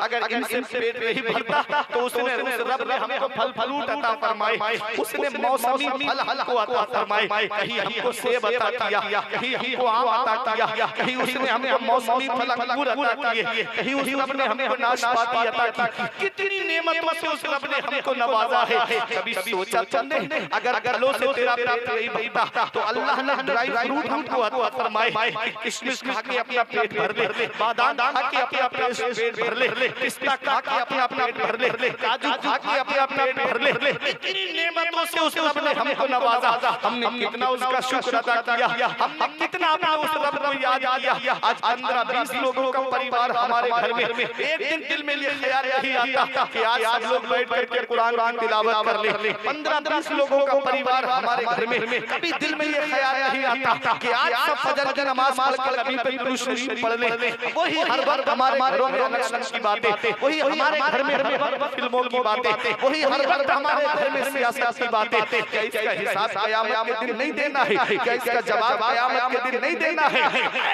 अगर इनसे पेट नहीं भरता तो उसने उस रब ने हमको फल फ्रूट अता फरमाए, उसने मौसमी फल हमको अता फरमाए। कहीं हमको सेब अता किया, कहीं हमको आम अता किया, कहीं उसने हमको मौसमी फल अंगूर अता किए, कहीं उस रब ने हमको नाशपाती अता की। कितनी नेमतों से उस रब ने हमको नवाजा है। कभी सोचा तुमने अगर फलों से तेरा पेट नहीं भरता तो अल्लाह ने ड्राई फ्रूट हमको अता फरमाए, किशमिश खा के अपना पेट भर ले, बादाम खा के अपना पेट भर ले, पिस्ता खा के अपना पेट भर ले, काजू खा के अपना पेट भर ले। इतनी नेमतों से उस रब ने हमको नवाजा, हमने कितना उसका शुक्र अदा किया, हमने कितना अपने उस रब को याद किया। आज 15-20 लोगों का परिवार हमारे घर में, एक दिन दिल में ये ख्याल नहीं आता कि आज सब लोग बैठ करके कुरान की तिलावत कर ले। 15-20 लोगों का परिवार हमारे घर में, कभी दिल में ये ख्याल नहीं आता कि आज सब फजर की नमाज पढ़कर नबी पे दुरूद शरीफ पढ़ ले। वही हर वक्त हमारे घरों में इलेक्शन की बातें, वही हमारे घर में हर वक्त फिल्मों की बातें, वही हर वक्त हमारे घर में सियासत की बातें। क्या इसका हिसाब क़यामत के दिन नहीं देना है? क्या इसका जवाब क़यामत के दिन नहीं देना है?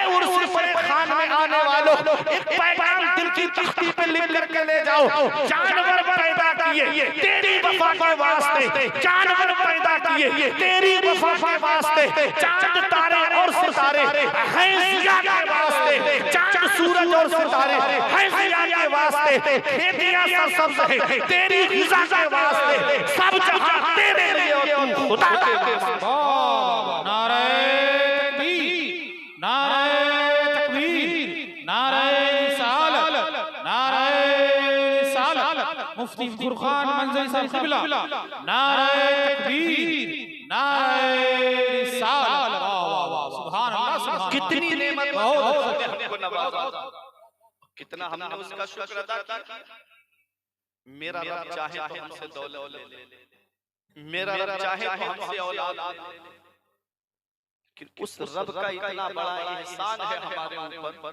उर्स पर खान में आने वालों, एक पैगाम दिल की तख्ती पे लिख करके ले जाओ। जानवर पैदा किए तेरी वफा के वास्ते, जानवर पैदा किए तेरी वफा के वास्ते, चांद तारे और सितारे हैं जिया के वास्ते, चांद सूरज और सितारे हैं जिया के वास्ते, खेतियां सरसब्ज हैं तेरी ग़िज़ा के वास्ते, सब जहां तेरे लिए और तू खुदा के वास्ते। नारे तकबीर, नारे तकबीर, नारे रिसालत, नारे रिसालत। मुफ्ती फुरकान मंजरी साहब क़िबला, नारे तकबीर, नारे रिसालत। सुभान अल्लाह, सुभान। कितनी नेमत हमको नवाजा, कितना हमने उसका शुक्र अदा किया। मेरा रब चाहे तो हमसे दौलत ले ले, मेरा रब चाहे तो हमसे औलाद ले ले, कि उस रब का इतना बड़ा एहसान है हमारे ऊपर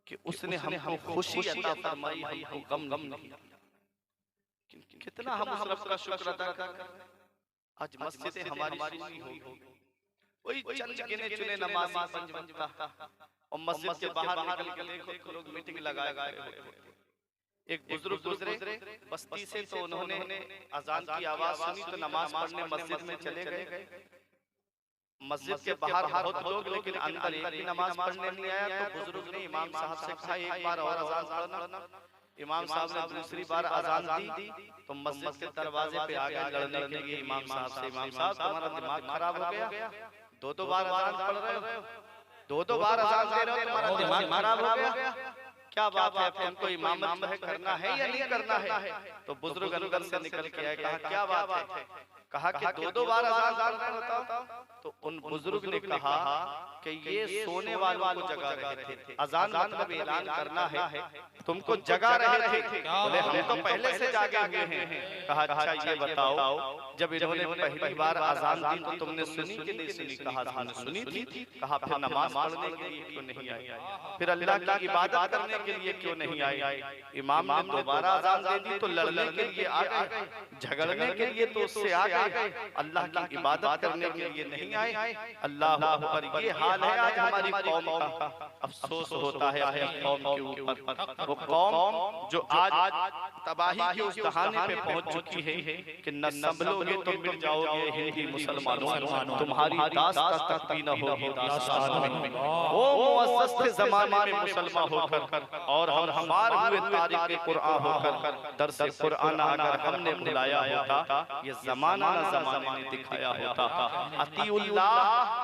कि उसने हमको खुशी अता फरमाई, हमको गम नहीं। कितना हम उस रब का शुक्र अदा करें। आज मस्जिदें हमारी सुनी होगी, वही चंद गिने चुने नमाज़ी पंज वक्ता, और मस्जिद के बाहर निकल के देखो लोग मीटिंग लगाए गए। एक बुजुर्ग गुजरे बस्ती से, तो उन्होंने अजान की आवाज सुनी तो नमाज पढ़ने मस्जिद में चले गए। मस्जिद के बाहर बहुत लोग, लेकिन अंदर एक भी नमाज पढ़ने नहीं आया। तो बुजुर्ग ने इमाम साहब से कहा एक बार और अजान पढ़ना। इमाम साहब ने दूसरी बार अजान दी तो मस्जिद के दरवाजे पे आ गए लड़ने के लिए इमाम साहब से, इमाम साहब तुम्हारा दिमाग खराब हो गया, दो बार अजान पढ़ रहे हो, दो बार अजान दे रहे हो, तुम्हारा दिमाग खराब हो गया, क्या बात है, तुमको इमामत करना है या नहीं करना है? तो बुजुर्ग अंदर से निकल के आए, कहा क्या बात है? कहा कि दो बार अजान बताओ। तो उन बुजुर्ग ने कहा कि ये सोने वालों को जगा रहे थे, अजान मतलब ऐलान करना है, तुमको जगा रहे थे। बोले हम तो पहले से जागे हुए हैं। कहा अच्छा ये बताओ, जब इन्होंने पहली बार अजान दी तो तुमने सुनी कि नहीं सुनी? कहा हमने सुनी थी। कहा फिर नमाज पढ़ने के लिए क्यों नहीं आई? फिर अल्लाह की इबादत करने के लिए क्यों नहीं आई? इमाम ने दोबारा अजान दे दी तो लड़ने के लिए आ गए, झगड़ने के लिए तो उससे आ गए, अल्लाह की इबादत करने के लिए नहीं आए। अल्लाह अकबर, ये हाल है आज हमारी कौम का। अफसोस होता है अपनी कौम के ऊपर, वो कौम जो आज तबाही के उस दहाने पे पहुंच चुकी है कि न संभलोगे तो मिट जाओगे हिंदी मुसलमानों, तुम्हारी दास्तान तक भी न होगी दास्तान में। वो मुअज़्ज़ज़ ज़माने में मुसलमान होकर और हम हमार हुए तारीख़ कुरान होकर दर्स कुरान अगर हमने बुलाया होता, ये ज़माना न ज़माने ने दिखाया होता। अतीउल्लाह,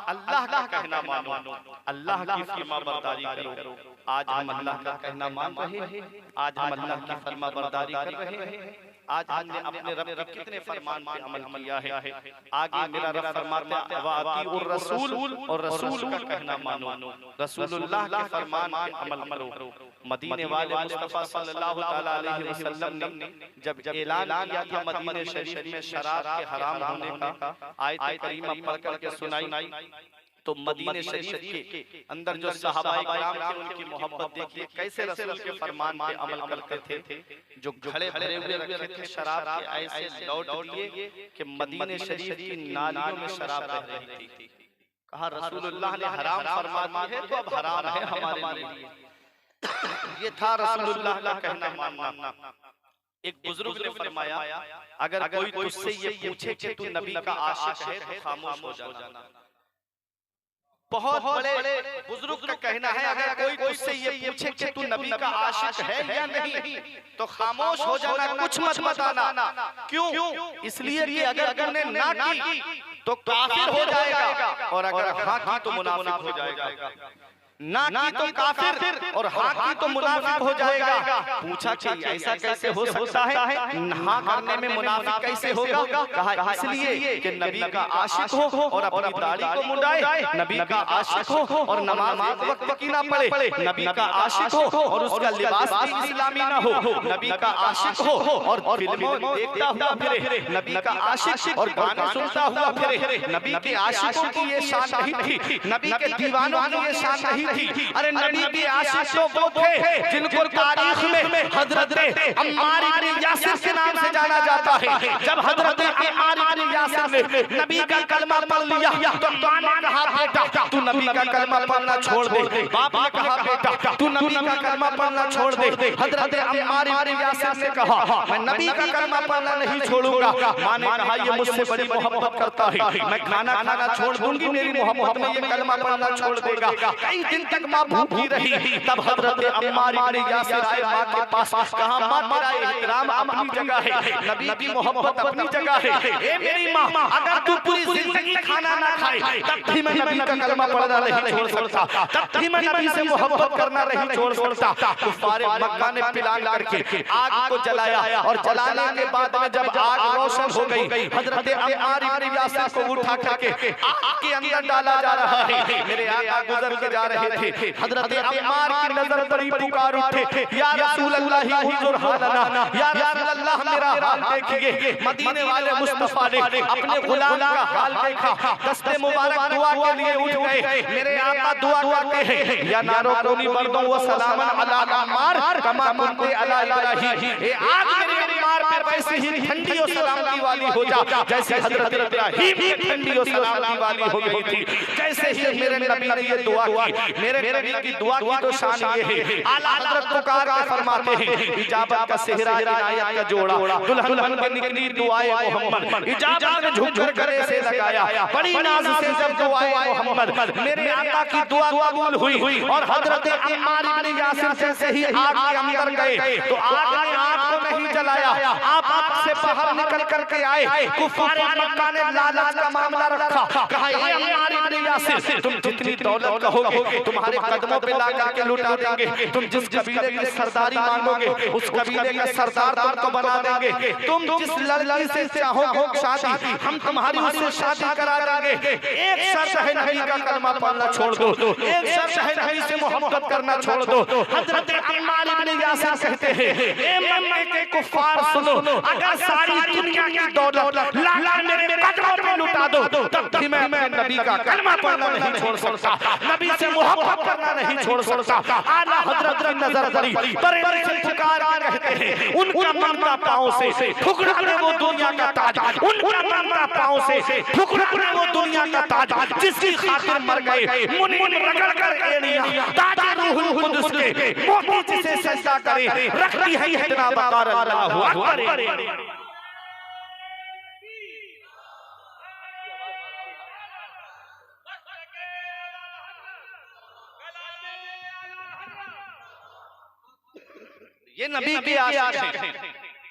अल्लाह का कहना मानो, अल्लाह की फरमाबरदारी करो। आज हम अल्लाह का कहना मान रहे हैं, आज हम अल्लाह की फरमाबरदारी कर रहे हैं। आज हमने अपने रब के कितने फरमान पे अमल किया है। आगे मेरा रब फरमाता है वातीउर रसूल, और रसूल का कहना मानो, रसूलुल्लाह के फरमान पे अमल करो। मदीने वाले मुस्तफा सल्लल्लाहु तआला अलैहि वसल्लम ने जब ऐलान किया था मदीने शरीफ में शराब के हराम होने का, आयत करीमा पढ़ करके सुनाई, तो मदीने शरीफ के अंदर जो सहाबाए किराम थे उनकी मोहब्बत देखिए, कैसे रसूल के फरमान पे अमल करते थे। जो घड़े भरे हुए रखे थे शराब के, ऐसे लौट दिए कि मदीने शरीफ की नालियों में शराब बह रही थी। कहा रसूलुल्लाह ने हराम फरमा दी है तो अब हराम है हमारे लिए। ये था रसूलुल्लाह का कहना मानना। एक बुजुर्ग ने फरमाया अगर कोई तुझसे ये पूछे कि तू नबी का आशिक है तो खामोश हो जाना। बहुत बड़े बुजुर्ग का कहना है अगर कोई तुझसे ये पूछे कि तू नबी का आशिक है या नहीं तो खामोश हो जाना, कुछ मत बताना। क्यों? इसलिए कि अगर तूने ना की तो काफिर हो जाएगा और अगर हाँ की तो मुनाफिक हो जाएगा। ना की तो काफिर और हाँ की तो मुनाफिक हो जाएगा। पूछा कि ऐसा कैसे हो सकता है, हाँ करने में मुनाफिक कैसे होगा? कहा इसलिए कि नबी का आशिक हो और अपनी दाढ़ी को मुंडाए, नबी का आशिक हो और नमाज वक्त की ना पढ़े, नबी का आशिक हो और उसका लिबास भी इस्लामी ना हो, नबी का आशिक हो और फिल्मों देखता हुआ फिरे, नबी का आशिक और गाने सुनता हुआ फिरे। नबी के आशिकों की ये शान नहीं थी, नबी के दीवानों की ये शान नहीं थी। अरे नबी के आशिक तो वो थे जिनको तारीख में हजरत अम्मार इब्न यासिर के नाम से जाना जाता है। जब हजरत अम्मार इब्न यासिर ने नबी का कलमा पढ़ लिया तो मां ने कहा बेटा तू नबी का कलमा पढ़ना छोड़ दे। बाप ने कहा बेटा तू नबी का कलमा पढ़ना छोड़ दे। हजरत अम्मार इब्न यासिर ने कहा मैं नबी का कलमा पढ़ना नहीं छोड़ूंगा। मां ने कहा ये मुझसे बड़ी मोहब्बत करता है, मैं खाना खाना छोड़ दूंगी, मेरी मोहब्बत में ये कलमा पढ़ना छोड़ देगा। कई दिन तक मां भूखी रही। तब हजरत अम्मार इब्न यासिर आए मां के पास, कहा मां तेरा एहतराम अपनी जगह है, नबी की मोहब्बत अपनी जगह है। ए मेरी मां अगर तू पूरी जिंदगी खाना ना खाए तब भी मैं नबी का कलमा पढ़ना नहीं छोड़ सकता, तब भी मैं नबी से मोहब्बत करना नहीं छोड़ सकता। कुफारे मक्का ने पिलान करके आग को जलाया और जलाने के बाद में जब आग रोशन हो गई हजरत अम्मार इब्न यासिर को उठा करके आग के अंदर डाला जा रहा है। मेरे आका गुजर के जा रहे थे, हजरत अम्मार की नजर पड़ी, पुकार उठे या रसूल अल्लाह हुजूर हालना, या रसूल अल्लाह मेरा हाल देखिए। मदीने वाले मुस्तफा ने अपने गुलाम का हाल देखा, दस्ते मुबारक दुआ के लिए उठ गए। मेरे आका दुआ करते हैं या नारो कोनी मर्दों व सलामन अला अम्मार कमा कुनते अला इब्राहीम। ए आग मेरे अम्मार पे वैसे ही ठंडी और सलामती वाली हो जा जैसे हजरत इब्राहीम की ठंडी और सलामती वाली हो गई थी। जैसे ही मेरे नबी ने ये दुआ की, मेरे नबी की दुआ की तो शान ये है, आला हजरत पुकार के फरमाते हैं इजाबत का सेहरा इनायत का जोड़ा, दुल्हन बन के निकली दुआए मोहम्मद, इजाबत ने झुक गले से लगाया, बड़ी नाज से जब दुआए मोहम्मद मेरे आका की दुआ कबूल हुई और हजरत अम्मार इब्न यासिर जैसे ही आग के अंदर गए तो आग ने आग को नहीं जलाया, आप आग से बाहर निकल करके आए। कुफारे मक्का ने लालच का मामला रखा, कहा ए अम्मार इब्न यासिर तुम जितनी दौलत कहोगे तुम्हारे कदमों पे ला करके लुटा देंगे, तुम जिस कबीले की सरदारी मांगोगे उस कबीले का सरदार तुमको बना देंगे, तुम जिस लड़की से चाहोगे शादी हम तुम्हारी उससे शादी करा देंगे। एक शर्त है नबी का कलमा पढ़ना छोड़ दो, एक शर्त है नबी से मोहब्बत करना छोड़ दो। हजरत अम्मार इब्न यासिर कहते हैं ए मक्के के कुफार सुनो, अगर सारी दुनिया की दौलत ला मेरे कदमों पे लुटा दो तब भी मैं नबी का कलमा पढ़ना नहीं छोड़ सकता, नबी से मोहब्बत करना नहीं छोड़ सकता। आला हजरत की नजर पड़ी, बड़े से पुकार के कहते हैं उनका ममता पांव से ठुकरा दे वो दुनिया का ताज, उनका ममता पांव से ठुकरा दे वो दुनिया का ताज जिसकी खातिर मर गए मुन मुन रगड़ कर एड़ियां ताज रूहुल कुद्स के मोती जिसे सजदा करे रखती है इतना बकार अल्लाहु अकबर। ये नबी के आशिक हैं,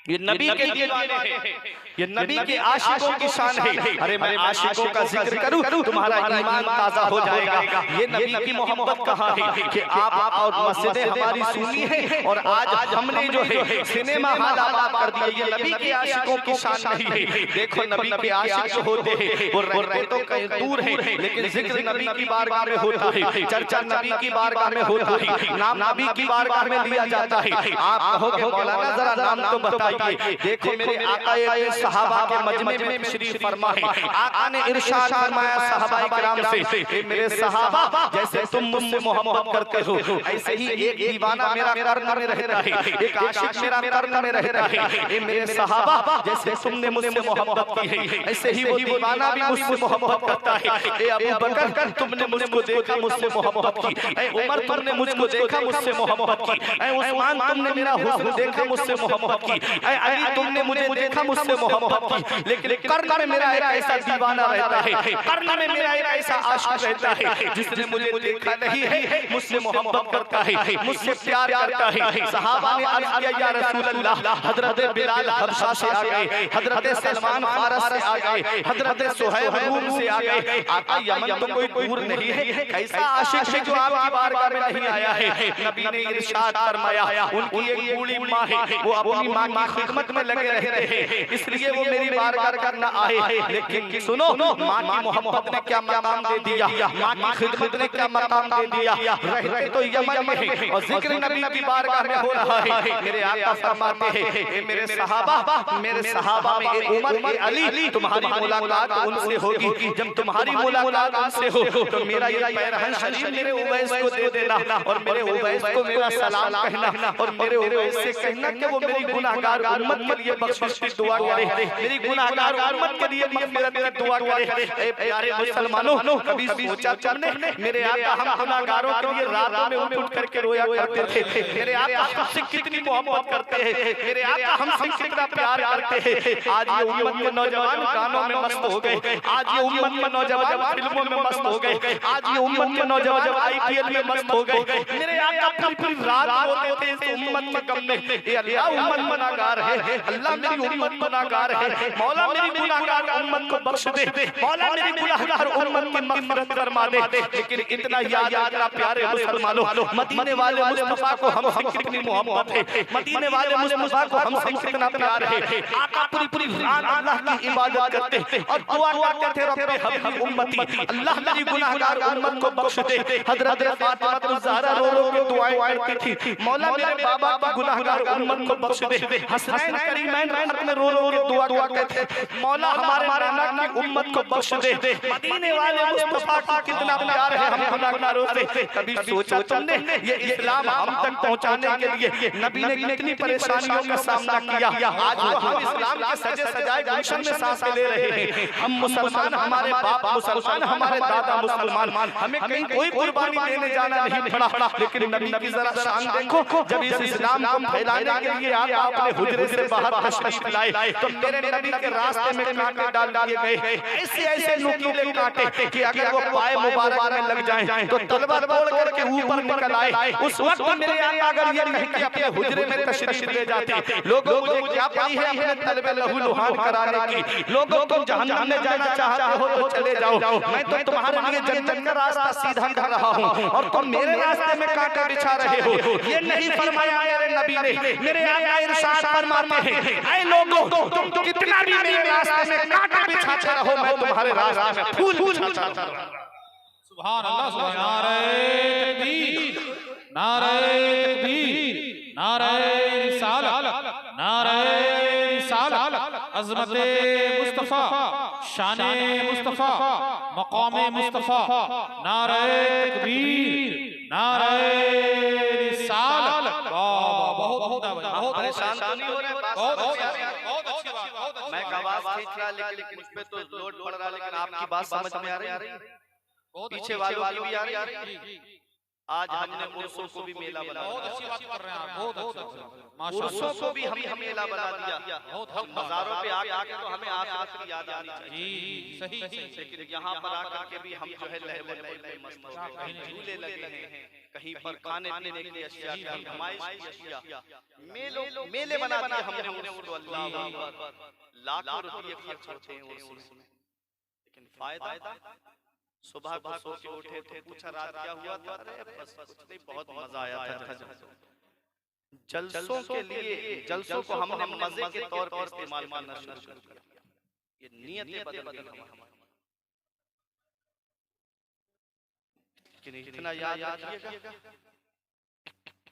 ये नबी के दीवाने हैं, ये नबी के आशिकों की शान है। अरे मैं आशिकों का जिक्र करूं तुम्हारा ईमान ताजा हो जाएगा। ये नबी की मोहब्बत कहाँ है कि आप और मस्जिदें हमारी सुनी है और आज हमने जो है सिनेमा हॉल आबाद कर दिया। ये नबी के आशिकों की शान नहीं है। देखो नबी के आशिक जो होते हैं वो रहते तो कहीं दूर है लेकिन जिक्र नबी की बारगाह में होता है, चर्चा नबी की बारगाह में होता है, नाम नबी की बारगाह में लिया जाता है। आप कहोगे मौलाना जरा नाम तो बताइए, बताइए। देखो मेरे आका एक सहाबा के मजमे में तशरीफ फरमा है, आका ने इरशाद फरमाया सहाबाए किराम से, ए मेरे सहाबा जैसे तुम मुझसे मोहब्बत करते हो ऐसे ही एक दीवाना मेरा कर्म में रहता है, एक आशिक मेरा कर्म में रहता है। ए मेरे सहाबा जैसे तुमने मुझसे मोहब्बत की है ऐसे ही वो दीवाना भी मुझसे मोहब्बत करता है। ए अबू बकर तुमने मुझको देखा मुझसे मोहब्बत की, ए उमर तुमने मुझको देखा मुझसे मोहब्बत की, ए उस्मान तुमने मेरा हुस्न देखा मुझसे मोहब्बत की, ए अली तुमने मुझे देखा मुझसे मोहब्बत की। लेकिन कर्म में मेरा एक ऐसा दीवाना रहता है, कर्म में मेरा एक ऐसा आशिक रहता है जिसने मुझे देखा नहीं है मुझसे मोहब्बत करता है, मुझसे प्यार करता है। सहाबा ने अर्ज किया या रसूल अल्लाह, हजरत बिलाल हबशा से आ गए, हजरत सलमान फारस से आ गए, हजरत सुहैब रूम से आ गए। आका यमन तो कोई दूर नहीं है, कैसा आशिक है जो आपकी बारगाह में नहीं आया है। नबी ने इरशाद फरमाया उनकी एक बूढ़ी माँ है, वो अपनी माँ की खिदमत में लगे रहते हैं, इसलिए वो मेरी बारगाह करना आए। लेकिन सुनो माँ की मोहब्बत ने क्या मकाम दे दिया, माँ की खिदमत ने क्या मकाम दे दिया। रहते तो यमन में है और जिक्र नबी की बारगाह में हो रहा है। मेरे आका फरमाते हैं ए मेरे सहाबा में ए उमर ए अली तुम्हारी मुलाकात उनसे होगी, जब तुम्हारी मुलाकात उनसे हो तो मेरा ये पैरहन शरीफ मेरे उवैस को दे देना और मेरे उवैस को मेरा सलाम कहना और मेरे उवैस से कहना कि वो मेरी गुनाहगार उम्मत के लिए बख्शिश की दुआ करे, मेरी गुनाहगार उम्मत के लिए मग़फ़िरत की दुआ करे। ए प्यारे मुसलमानों कभी सोचा तुमने मेरे आका हम गुनाहगारों के लिए रातों में उठ करके रोया करते थे, मेरे आका हमसे कितनी मोहब्बत करते हैं, मेरे आका हमसे कितना प्यार करते हैं। आज ये उम्मत के नौजवान गानों में मस्त हो गए, आज ये उम्मत के नौजवान फिल्मों में मस्त हो गए, आज ये उम्मत के नौजवान आईपीएल में मस्त हो गए। मेरे आका पूरी रात रोते थे इस उम्मत के गम में, ए अल्लाह उम्मत गुनाहगार है, अल्लाह मेरी उम्मत गुनाहगार है, मौला मेरी गुनाहगार उम्मत को बख्श दे, मौला मेरी गुनाहगार उम्मत की मग़फ़िरत फरमा दे। लेकिन इतना याद रखना प्यारे मुसलमानों, मदीने वाले मुस्तफा को हमसे कितनी मोहब्बत है, मदीने वाले मुस्तफा को हमसे कितना प्यार है। आका पूरी रात अल्लाह की इबादत करते और दुआ करते थे रब्बे हबली उम्मती, अल्लाह मेरी गुनाहगार उम्मत को बख्श दे। हज़रत फातिमा ज़हरा रो के दुआएं करती थी, मौला मेरे बाबा की गुनाहगार उम्मत को बख्श दे। हसनैन करीमैन रात में रो के दुआ करते थे, मौला हमारे नाना की उम्मत को बख्श दे। मदीने वाले मुस्तफा का कितना प्यार है हम गुनाहगारों से। कभी सोचा तुमने ये इस्लाम हम तक पहुंचाने के लिए नबी ने कितनी परेशानियों का सामना किया। आज हम इस्लाम के सजे सजाए गुलशन में सांसें ले रहे हैं। हम मुसलमान, हमारे बाप मुसलमान, हमारे दादा मुसलमान, हमें कहीं कोई कुर्बानी देने जाना नहीं पड़ा। लेकिन नबी की जरा शान देखो, जब इस इस्लाम को फैलाने के लिए आपने हुजरे से बाहर तशरीफ लाए तो मेरे नबी के रास्ते में कांटे डाल दिए गए, ऐसे नुकीले कांटे कि अगर वो पाए मुबारक में लग जाएं तो तलवार तोड़ करके ऊपर निकल आए। उस वक्त मेरे आका अगर ये कह के अपने हुजरे में तशरीफ ले जाते, लोगों मुझे क्या पड़ी है अपने तलबे लहू लुहान कराने की, लोगों तुम जहन्नम में जाना चाहते हो तो चले जाओ, मैं तो तुम्हारे लिए जन्नत का रास्ता सीधा कर रहा हूं और तुम मेरे रास्ते में कांटे बिछा रहे हो। ये नहीं फरमाया मेरे नबी ने, मेरे आका इरशाद फरमाते हैं ऐ लोगों तुम कितना भी मेरे रास्ते में कांटे बिछाते रहो, मैं तुम्हारे रास्ते में फूल बिछाता रहूंगा। सुभान अल्लाह, सुभान नारे तकबीर, नारे तकबीर, नारे रिसालत, नारे रिसालत, अज़मते मुस्तफ़ा, शाने मुस्तफ़ा, मक़ामे मुस्तफ़ा, नारे तकबीर, नारे रिसालत। बहुत परेशान तो नहीं हो रहे, बहुत अच्छी बात। मैं आवाज खींच रहा लेकिन मुझ पे तो लोड पड़ रहा, लेकिन आपकी बात समझ में आ रही है, पीछे वालों की भी आ रही है। आज हमने उर्सों को भी मेला बना दिया, बहुत अच्छी बात कर रहे हैं आप, बहुत अच्छा माशाअल्लाह। उर्सों को भी हम मेला बना दिया, बहुत मज़ारों पे आके तो हमें आखिरत याद आनी चाहिए। सही, लेकिन यहाँ पर आकर के भी हम जो है लहले लहले मस्त हो गए, झूले लगे हैं, कहीं पर खाने पीने की अशिया, कहीं नुमाइश की अशिया, मेले बना दिए हमने उसको। अल्लाह अकबर, लाखों रुपये खर्च होते हैं उसमें, लेकिन फायदा सुबह को सो के उठे तो पूछा रात क्या हुआ था, अरे बस कुछ नहीं, बहुत मजा आया था। जलसों के लिए, जलसों को हमने मजे के तौर पर इस्तेमाल करना शुरू कर दिया, ये नियतें बदल गई हमारी। इतना याद रखिएगा,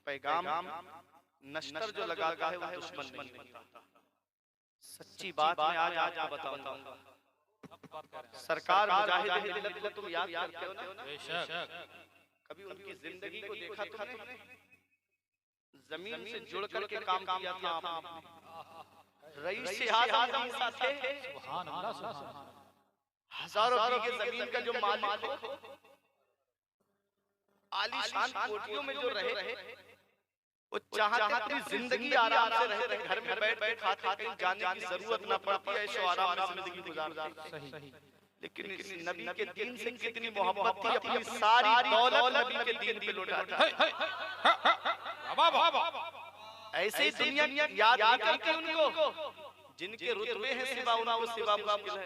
पैगाम नश्तर जो लगा है वो दुश्मन नहीं होता, सच्ची बात मैं आज आपको बताऊंगा। सरकार मुजाहिद मिल्लत को तुम याद करते हो ना? बेशक। कभी उनकी जिंदगी को देखा तुमने? जमीन से जुड़ करके काम किया था आपने। रईस आज़म ईसा थे, सुभान अल्लाह, सुभान अल्लाह। हजारों बीघे जमीन का जो मालिक हो, आलीशान कोठियों में जो रहे, वो चाहते अपनी जिंदगी आराम से रहते, घर में बैठ के खाते, कहीं जाने की जरूरत ना पड़ती, ऐशो आराम से जिंदगी गुजारते। सही। लेकिन इस नबी के दीन से कितनी मोहब्बत थी, अपनी सारी दौलत नबी के दीन पे लौटा दी। ऐसे ही दुनिया याद नहीं करती उनको, जिनके रुतबे हैं सिवा उनको सिवा मुश्किल है।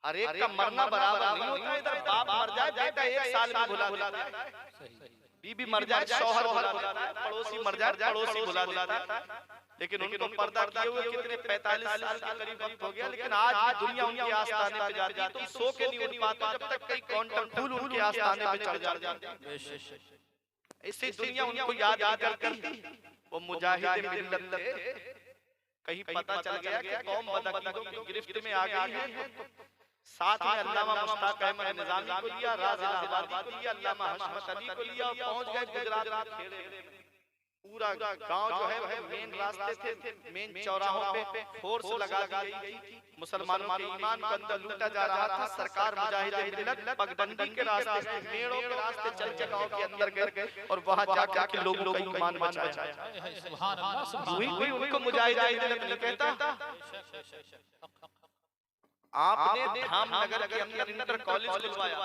हर एक का मरना बराबर नहीं होता। इधर बाप मर जाए, बेटा एक साल में भुला देता है, बीबी मर जाए, शौहर भुला देता है, पड़ोसी मर जाए, पड़ोसी भुला देता है। लेकिन उनको पर्दा किए हुए कितने 45 साल के करीब वक्त हो गया, लेकिन आज दुनिया उनके आस्थाने पे जाती है। तुम सो के नहीं उठ पाते जब तक कई क्वांटम फूल उनके आस्थाने पे चढ़ जाते। ऐसे दुनिया उनको याद करती। वो मुजाहिद मिल्लत थे। कहीं पता चल गया कि कौम बदअकीदों की गिरफ्त में आ गई है, साथ में अल्लामा मुश्ताक अहमद निजामी को लिया, राज इलाहाबादी को लिया, अल्लामा हशमत अली को लिया और पहुंच गए गुजरात के खेड़े में। पूरा गांव जो है मेन रास्ते थे, मेन चौराहों पे फोर्स लगा दी गई थी। मुसलमानों के ईमान को अंदर लूटा जा रहा था। सरकार मुजाहिद मिल्लत पगडंडी के रास्ते, मेड़ों के रास्ते चल के गांव के अंदर गए और वहां जाके लोगों का ईमान बचाया। सुभान अल्लाह, सुभान अल्लाह। कोई उनको मुजाहिद मिल्लत नहीं कहता। आपने धामनगर के अंदर इंटर कॉलेज खुलवाया,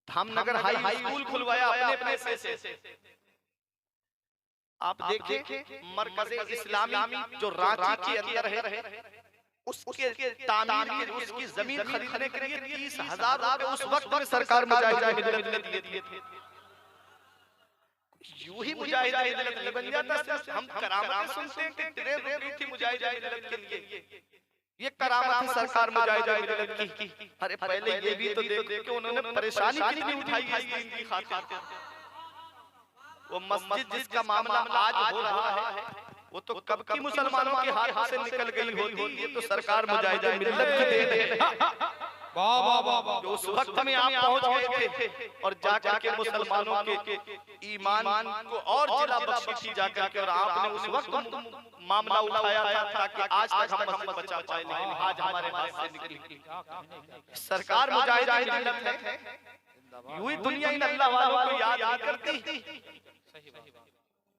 धामनगर हाई स्कूल खुलवाया अपने पैसे से। आप देखिए मरकज़े इस्लामी जो रांची के अंदर है, उसके तामीर के उसकी जमीन खरीदने के लिए 30,000 रुपए उस वक्त में सरकार मुजाहिद मिल्लत ने दिए थे। यूं ही मुजाहिद मिल्लत नहीं बन जाता। हम करामतें सुनते हैं कि ट्रेन रुकी थी मुजाहिद मिल्लत के लिए, ये करामत सरकार मुजाहिद मिल्लत की। अरे पहले ये भी तो देखो उन्होंने परेशानी कितनी उठाई है इनकी खातिर। वो मस्जिद जिसका मामला आज हो रहा है, वो तो कब की मुसलमानों के हाथ से निकल गई होती। ये तो सरकार मुजाहिद मिल्लत की देन है। वाह वाह वाह वाह। उस वक्त में आप पहुंच गए थे और जाकर के मुसलमानों के ईमान को और जिला बख्शी थी जाकर के, और आपने उस वक्त मामला उठाया था ताकि आज तक हम मस्जिद बचा पाए, लेकिन आज हमारे हाथ से निकली। सरकार मुजाहिद मिल्लत है। यूं ही दुनिया इन अल्लाह वालों को याद करती।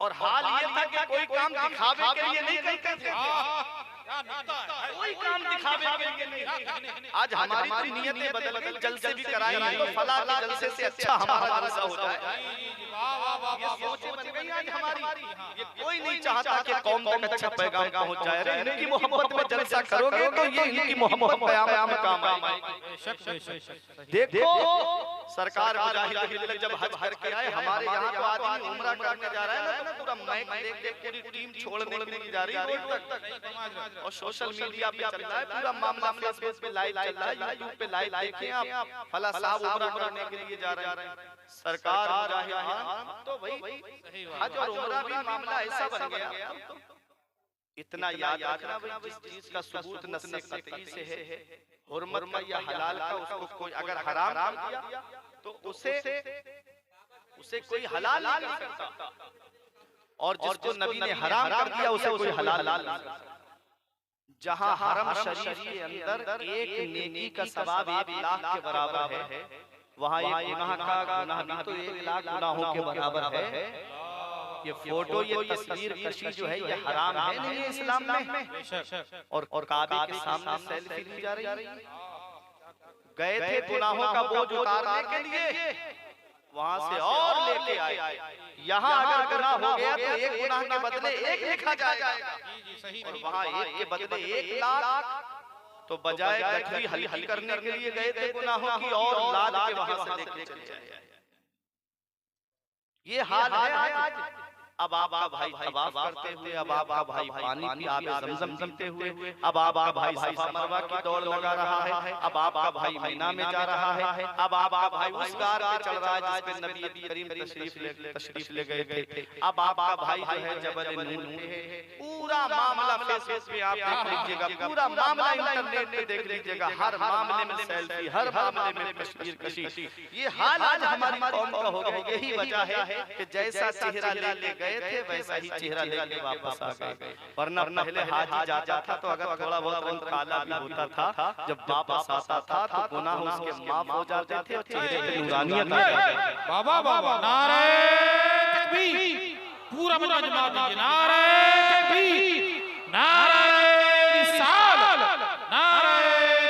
और हाल ये था कि कोई काम दिखावे के लिए नहीं करते थे, कोई काम दिखावे के लिए नहीं। आज हमारी तो नियतें बदल गई, जलसे भी कराएंगे तो फला के जलसे से अच्छा हमारा जलसा हो जाए। ये सोच बन गई आज हमारी। ये कोई नहीं चाहता कि कौम तक अच्छा पैगाम पहुंच जाए। अरे इनकी मोहब्बत में जलसा करोगे तो ये इनकी मोहब्बत कयामत में काम आएगी। देखो सरकार मुजाहिद मिल्लत जब हज करके आए, हमारे यहाँ तो आदमी उम्रा करने जा रहा है ना, पूरा माइक देख देख पूरी टीम छोड़ने के लिए जा रही है रोड तक, और सोशल मीडिया पे चल रहा है पूरा मामला। फेसबुक पे लाइव चल रहा है, यूट्यूब पे लाइव देखें आप, फला साहब उम्रा करने के लिए जा रहे हैं। सरकार मुजाहिद तो भाई हज और उम्रा भी मामला ऐसा बन गया। इतना याद रखना भाई, जिस चीज का सबूत नस्ल कतई से है, हुर्मत का या हलाल का, उसको कोई अगर हराम किया तो उसे कोई हलाल नहीं कर सकता, और जिसको नबी ने हराम कर दिया उसे कोई हलाल नहीं कर सकता। जहां हरम शरीफ के अंदर एक नेकी का सवाब 1 लाख के बराबर है, वहां एक गुनाह का गुनाह भी तो 1 लाख गुनाहों के बराबर है। ये फोटो, ये तस्वीर कशी जो है, ये हराम है नहीं है इस्लाम में। और काबे के सामने सेल्फी ली जा रही है। गए थे गुनाहों का बोझ उतारने के लिए, वहां से और लेके आए। यहाँ अगर गुनाह हो गया तो एक गुनाह के बदले 1 लिखा जाएगा, और वहाँ 1 के बदले 1 लाख। तो बजाय गठरी हल्की करने के लिए गए थे गुनाहों की, और लाद के वहां से लेके चले आए। ये हाल है आज। अब आपका भाई तवाफ करते हुए, अब आपका भाई पानी पी आप ज़मज़म पीते हुए, अब आपका भाई सफा मरवा की दौड़ लगा रहा है, अब आपका भाई मीना में जा रहा है, अब आपका भाई उस गार पे चल रहा है जिस पे नबी करीम तशरीफ ले गए थे, अब आपका भाई जो है जबल नूर पे है। पूरा मामला फेसबुक पे आप देख लीजिएगा, पूरा मामला इंटरनेट पे देख लीजिएगा, हर मामले में सेल्फी, हर मामले में तस्वीर कशी। ये हाल आज हमारी कौम का हो गया। यही वजह है कि जैसा चेहरा ले गए थे वैसा ही चेहरा लेके वापस आ गए। वरना पहले हाजी जाता था तो अगर थोड़ा बहुत रंग काला भी होता था, जब वापस आता था तो गुनाह उसके माफ हो जाते थे और चेहरे पे नूरानियत आ जाती थी। बाबा बाबा नारे तकबीर, पूरा मजमा दीजिए, नारे तकबीर, नारे रिसाल, नारे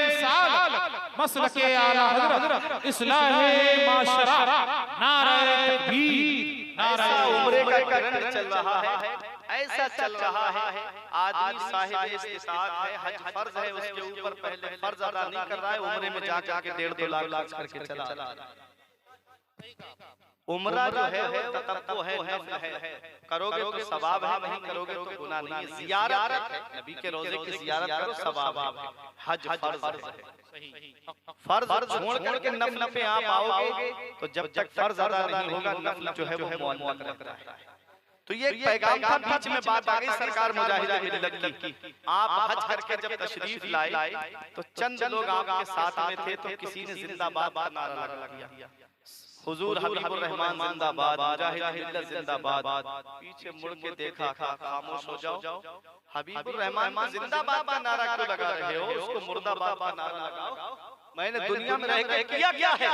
रिसाल, मसलके आला हज़रत, इस्लाहे माशरा, नारे तकबीर, नारे उम्रे का करंट चल रहा है, ऐसा चल रहा है। आदमी साहिब इस्तिताअत है, हज फर्ज है उसके ऊपर, पहले फर्ज अदा नहीं कर रहा है, उम्रे में जा के 1.5 लाख करके चला रहा है। उम्रा जो है वो ततब्बु है, नफ़ल है, करोगे तो सवाब है, नहीं करोगे तो गुनाह नहीं है। ज़ियारत है, नबी के रोज़े की ज़ियारत करो, सवाब है। हज फर्ज है, फर्ज छोड़ करके नफल पे आप आओगे तो जब तक फर्ज अदा नहीं होगा नफल जो है वो मुअल्लक रहता है। तो ये पैगाम था, बीच में बात आ गई सरकार मुजाहिद मिल्लत की। आप हज करके जब तशरीफ लाए तो चंद लोग आपके साथ में थे, तो किसी ने जिंदाबाद का नारा लगा दिया, हुजूर हबीबुर रहमान जिंदाबाद, मुजाहिद मिल्लत जिंदाबाद। पीछे मुड़ के देखा, खामोश हो जाओ, हबीबुर रहमान जिंदाबाद का नारा क्यों लगा रहे हो, उसको मुर्दाबाद का नारा लगाओ। मैंने दुनिया में रह के किया क्या है,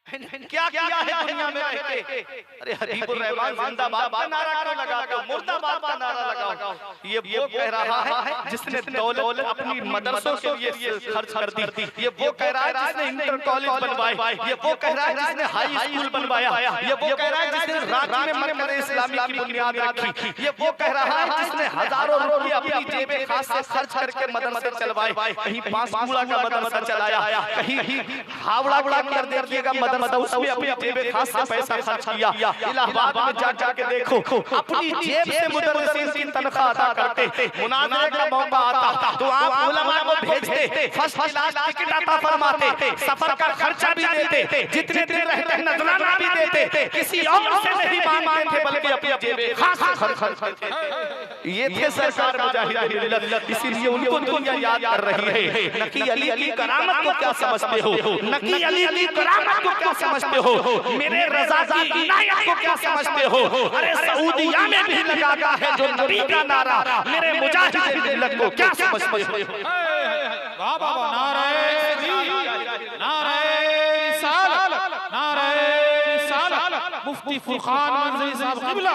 क्या किया है दुनिया में रह के? अरे हबीबुर रहमान जिंदाबाद का नारा क्यों लगाते हो, मुर्दाबाद का नारा लगाओ। ये वो कह रहा है जिसने दौलत अपनी मदरसों के लिए खर्च कर दी, ये वो कह रहा है जिसने इंटर कॉलेज बनवाए, ये वो कह रहा है जिसने हाई स्कूल बनवाया, ये वो कह रहा है जिसने रांची में मरकज़ इस्लामी की बुनियाद रखी, ये वो कह रहा है जिसने हजारों रुपए अपनी जेब खास से खर्च करके मदरसे चलवाए, कहीं पांचकूड़ा का मदरसा चलाया, कहीं हावड़ा के अंदर देखिएगा मदरसा, उसमें अपनी जेब खास से पैसा खर्च किया। इलाहाबाद में जाके देखो, अपनी जेब से मुदर्रिसीन की तनख्वाह अदा करते, मुनाज़रे का मौका आता तो आप उलमा को भेजते, फर्स्ट क्लास टिकट अता फरमाते, सफर का खर्चा भी देते, जितने दिन रहते नजराना भी देते, किसी और से नहीं मांगते थे बल्कि अपनी जेब खास से खर्च करते। ये थे सरकार मुजाहिद मिल्लत, इसीलिए उनको दुनिया याद कर रही है। नकी अली की करामत को क्या समझते हो, नकी अली की करामत को क्या समझते हो, मेरे रज़ा की इनायत को क्या समझते हो? अरे सऊदिया में भी लगाता है जो नबी का नारा, मेरे मुजाहिद मिल्लत को क्या समझते हो? वाह वाह, नारे तकबीर, नारे रिसाल, नारे रिसाल, मुफ्ती फुरकान मंज़री साहब क़िबला,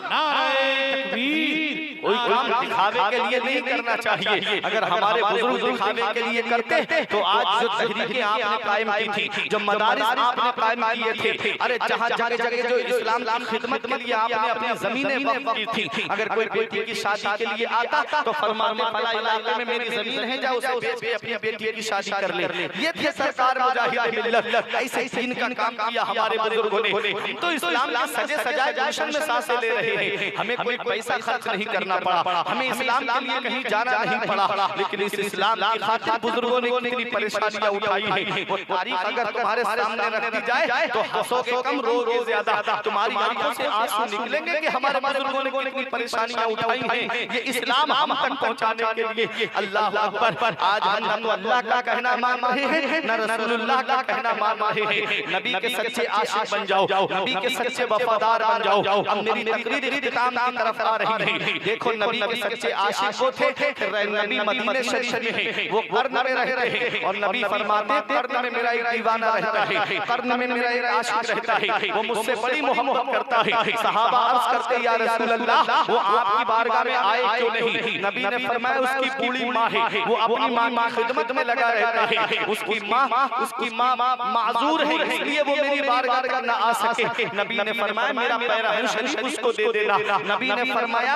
नारे तकबीर। कोई काम दिखावे के लिए नहीं करना चाहिए। अगर हमारे बुजुर्ग दिखावे के लिए करते तो आज जो तहरीकें आपने कायम की थी, जो मदारिस आपने कायम किए थे, अरे जहाँ जगह जगह जो इस्लाम की खिदमत के लिए आपने अपनी जमीनें वक्फ की थी, अगर कोई बेटी की शादी के लिए आता तो फरमाते फला इलाके में मेरी जमीन है, जाओ उसे बेच के अपनी बेटी की शादी कर ले। ये थे सरकार मुजाहिद मिल्लत, ऐसे दीन का काम किया हमारे बुजुर्गों ने। तो इस्लाम के सजे सजाए जश्न में सांसें ले रहे हैं, हमें कोई पैसा खर्च नहीं करना पड़ा, हमें इस्लाम के लिए कहीं जाना नहीं पड़ा, लेकिन इस इस्लाम की खातिर बुजुर्गों ने कितनी परेशानियां उठाई है, वो तारीख अगर तुम्हारे सामने रख दी जाए तो हंसोगे कम, रोगे ज्यादा। तुम्हारी आंखों से आंसू निकलेंगे कि हमारे बुजुर्गों ने कितनी परेशानियां उठाई हैं ये इस्लाम हम तक पहुंचाने के लिए। अल्लाह अकबर। आज हम न तो अल्लाह का कहना मान रहे हैं, न रसूलुल्लाह का कहना मान रहे हैं। नबी के सच्चे आशिक बन जाओ, नबी के सच्चे वफादार बन जाओ। अब मेरी तकरीर इख्तिताम की तरफ आ रही है। देखो नबी के सच्चे आशिक वो थे, नबी मदीने शरीफ में है, वो कर्न में रहते हैं और नबी फरमाते कर्न में मेरा एक दीवाना रहता है, कर्न में मेरा एक आशिक रहता है, वो मुझसे बड़ी मोहब्बत करता है। सहाबा अर्ज करते या रसूल अल्लाह वो आपकी बारगाह में आए क्यों नहीं? नबी ने फरमाया उसकी बूढ़ी माँ है, वो अपनी माँ की खिदमत में लगा रहता है, उसकी माँ माजूर है इसलिए वो मेरी बारगाह में न आ सके। नबी ने फरमाया मेरा पैराहन शरीफ उसको दे देना। नबी ने फरमाया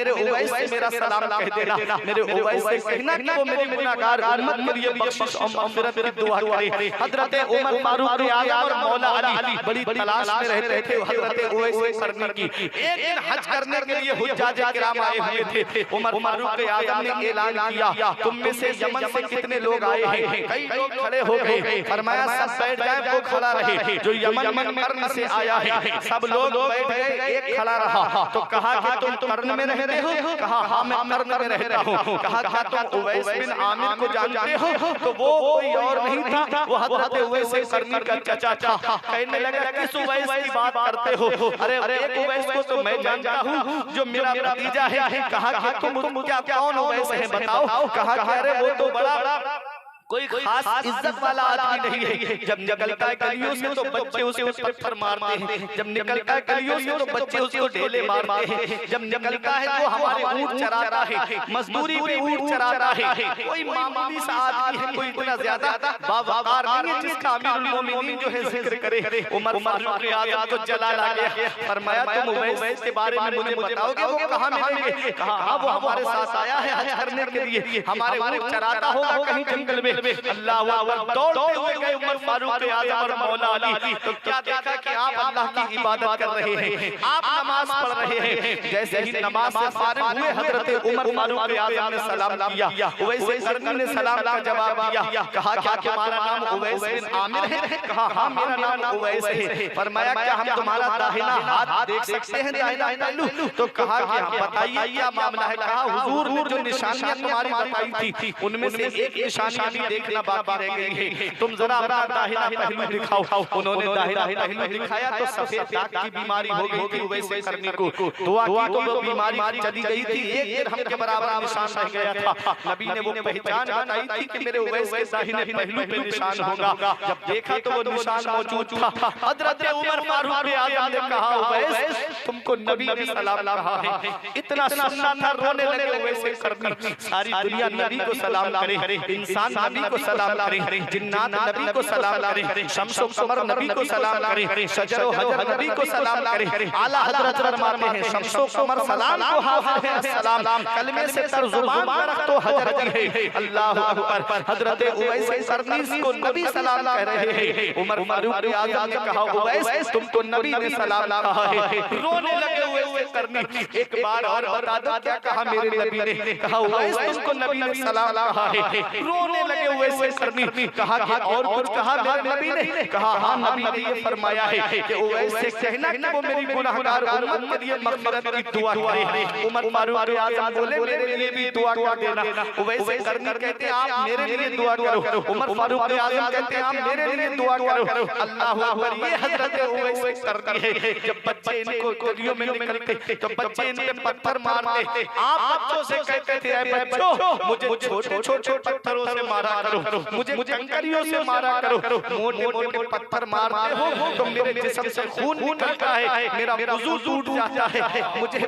मेरे उवैस से मेरा सलाम कह देना, मेरे उवैस से कहना कि वो मेरी गुनाहगार उम्मत के लिए बख्शिश और मग़फ़िरत की दुआ करे। हज़रत उमर फारूक आज़म और मौला अली बड़ी तलाश में रहते थे हज़रत उवैस करने की। एक दिन हज करने के लिए हुज्जाज किराम आए हुए थे। उमर फारूक आज़म ने ऐलान किया, तुम में से यमन से कितने लोग आए हैं? कई लोग खड़े हो गए। फरमाया सब बैठ जाए, वो खड़ा रहे। जो यमन कर्न से आया है सब लोग बैठ गए, एक खड़ा रहा। तो कहा कि तुम कर्न में रहते हो? कहा हाँ मैं कर्न में रहता हूँ। कहा क्या तुम उवैस बिन आमिर को जानते हो? तो वो कोई और नहीं था, वो हज़रत उवैस करनी का चचा था। कहने लगा किस उवैस की बात करते हो? अरे एक उवैस को तो मैं जानता हूँ जो मेरा भतीजा है। कहा तुम क्या कौन उवैस है बताओ? कहा अरे वो तो बड़ा कोई खास इज्जत वाला आदमी नहीं है। जब निकलता है गलियों से तो बच्चे उसे पत्थर मारते हैं, जब निकलता है गलियों से तो बच्चे उसको ढेले मारते हैं, जब निकलता है तो हमारे ऊंट चराता है, मजदूरी पे ऊंट चराता है। कोई मामूली सा आदमी है, कोई इतना ज्यादा बावकार नहीं है जिसका अमीरुल मोमिनीन जो है जिक्र करे। उमर फारूक आज़म तो जलाल आ गया। फरमाया तुम उवैस के बारे में मुझे बताओगे वो कहाँ मिलेंगे? कहा हाँ वो हमारे साथ आया है हज करने के लिए, हमारे ऊंट चराता होगा कहीं जंगल में। अल्लाह अकबर, दौड़ते हुए गए उमर फारूक आज़म और मौला अली। तो क्या देखा कि आप अल्लाह की इबादत कर रहे हैं, आप नमाज पढ़ रहे हैं। जैसे ही नमाज से फारिग हुए हजरत उमर फारूक आज़म ने सलाम किया, उवैस करनी ने सलाम का जवाब दिया। कहा क्या तुम्हारा नाम उवैस बिन आमिर है? कहा हाँ मेरा नाम उवैस है। फरमाया क्या हम तुम्हारा दाहिना हाथ देख सकते हैं, दाहिना पहलू? तो कहा कि हम बताइए क्या मामला है? कहा हुजूर ने जो निशानियां तुम्हारी बताई थी उनमें से एक निशानी भी देखना बाकी रह गई है, तुम जरा अपना दाहिना पहलू दिखाओ। उन्होंने दाहिना पहलू दिखाया तो सफेद दाग की बीमारी हो गई थी उवैस करनी को। दुआ की तो वो बीमारी चली गई थी, एक दिरहम के बराबर निशान रह गया था। नबी ने वो पहचान बताई थी कि मेरे उवैस के दाहिने पहलू पे निशान होगा। जब देखा तो वो निशान मौजूद था। हजरत उमर फारूक आज़म ने कहा उवैस तुमको नबी ने सलाम कहा है। इतना सुनना था, रोने लगे उवैस करनी। सारी दुनिया नबी को सलाम करे, इंसान नबी को सलाम करे, जिन्नात नबी को सलाम करे, शम्सो कमर नबी को सलाम करे, शजर व हजर नबी को सलाम करे। आला हजरत फरमाते हैं शम्सो कमर सलाम को हाजिर है सलाम, कलमे से तर्जुमान रख तो हजर है। अल्लाह अकबर, हजरत उवैस करनी को नबी सलाम कह रहे हैं। उमर फारूक आज़म ने कहा उवैस तुमको नबी ने सलाम कहा है। रोने लगे उवैस करनी। एक बार और बता दो क्या कहा मेरे नबी ने? कहा उवैस तुमको नबी ने सलाम कहा है। रोने लगे उवैस करनी। कहा कि और कुछ कहा मेरे नबी ने? कहा हाँ नबी ने ये फरमाया है कि उवैस से कहना कि वो मेरी गुनाहगार उम्मत के लिए मग़फ़िरत की दुआ करे। उमर फारूक आज़म बोले मेरे लिए भी दुआ कर देना। उवैस करनी कहते हैं आप मेरे लिए दुआ करो। उमर फारूक आज़म कहते हैं आप मेरे लिए दुआ करो। अल्लाह अकबर, ये हजरत उवैस करनी है। जब बच्चे इनको गलियों में निकलते तो बच्चे इन पे पत्थर मारते, आप बच्चों से कहते थे ऐ बच्चों मुझे छोटे छोटे पत्थरों से मारा करो, मुझे कंकरियों से मारा करो। मोटे मोटे पत्थर मारते हो तो मेरे जिस्म से खून निकलता है, मेरा वुज़ू टूट जाता है, मुझे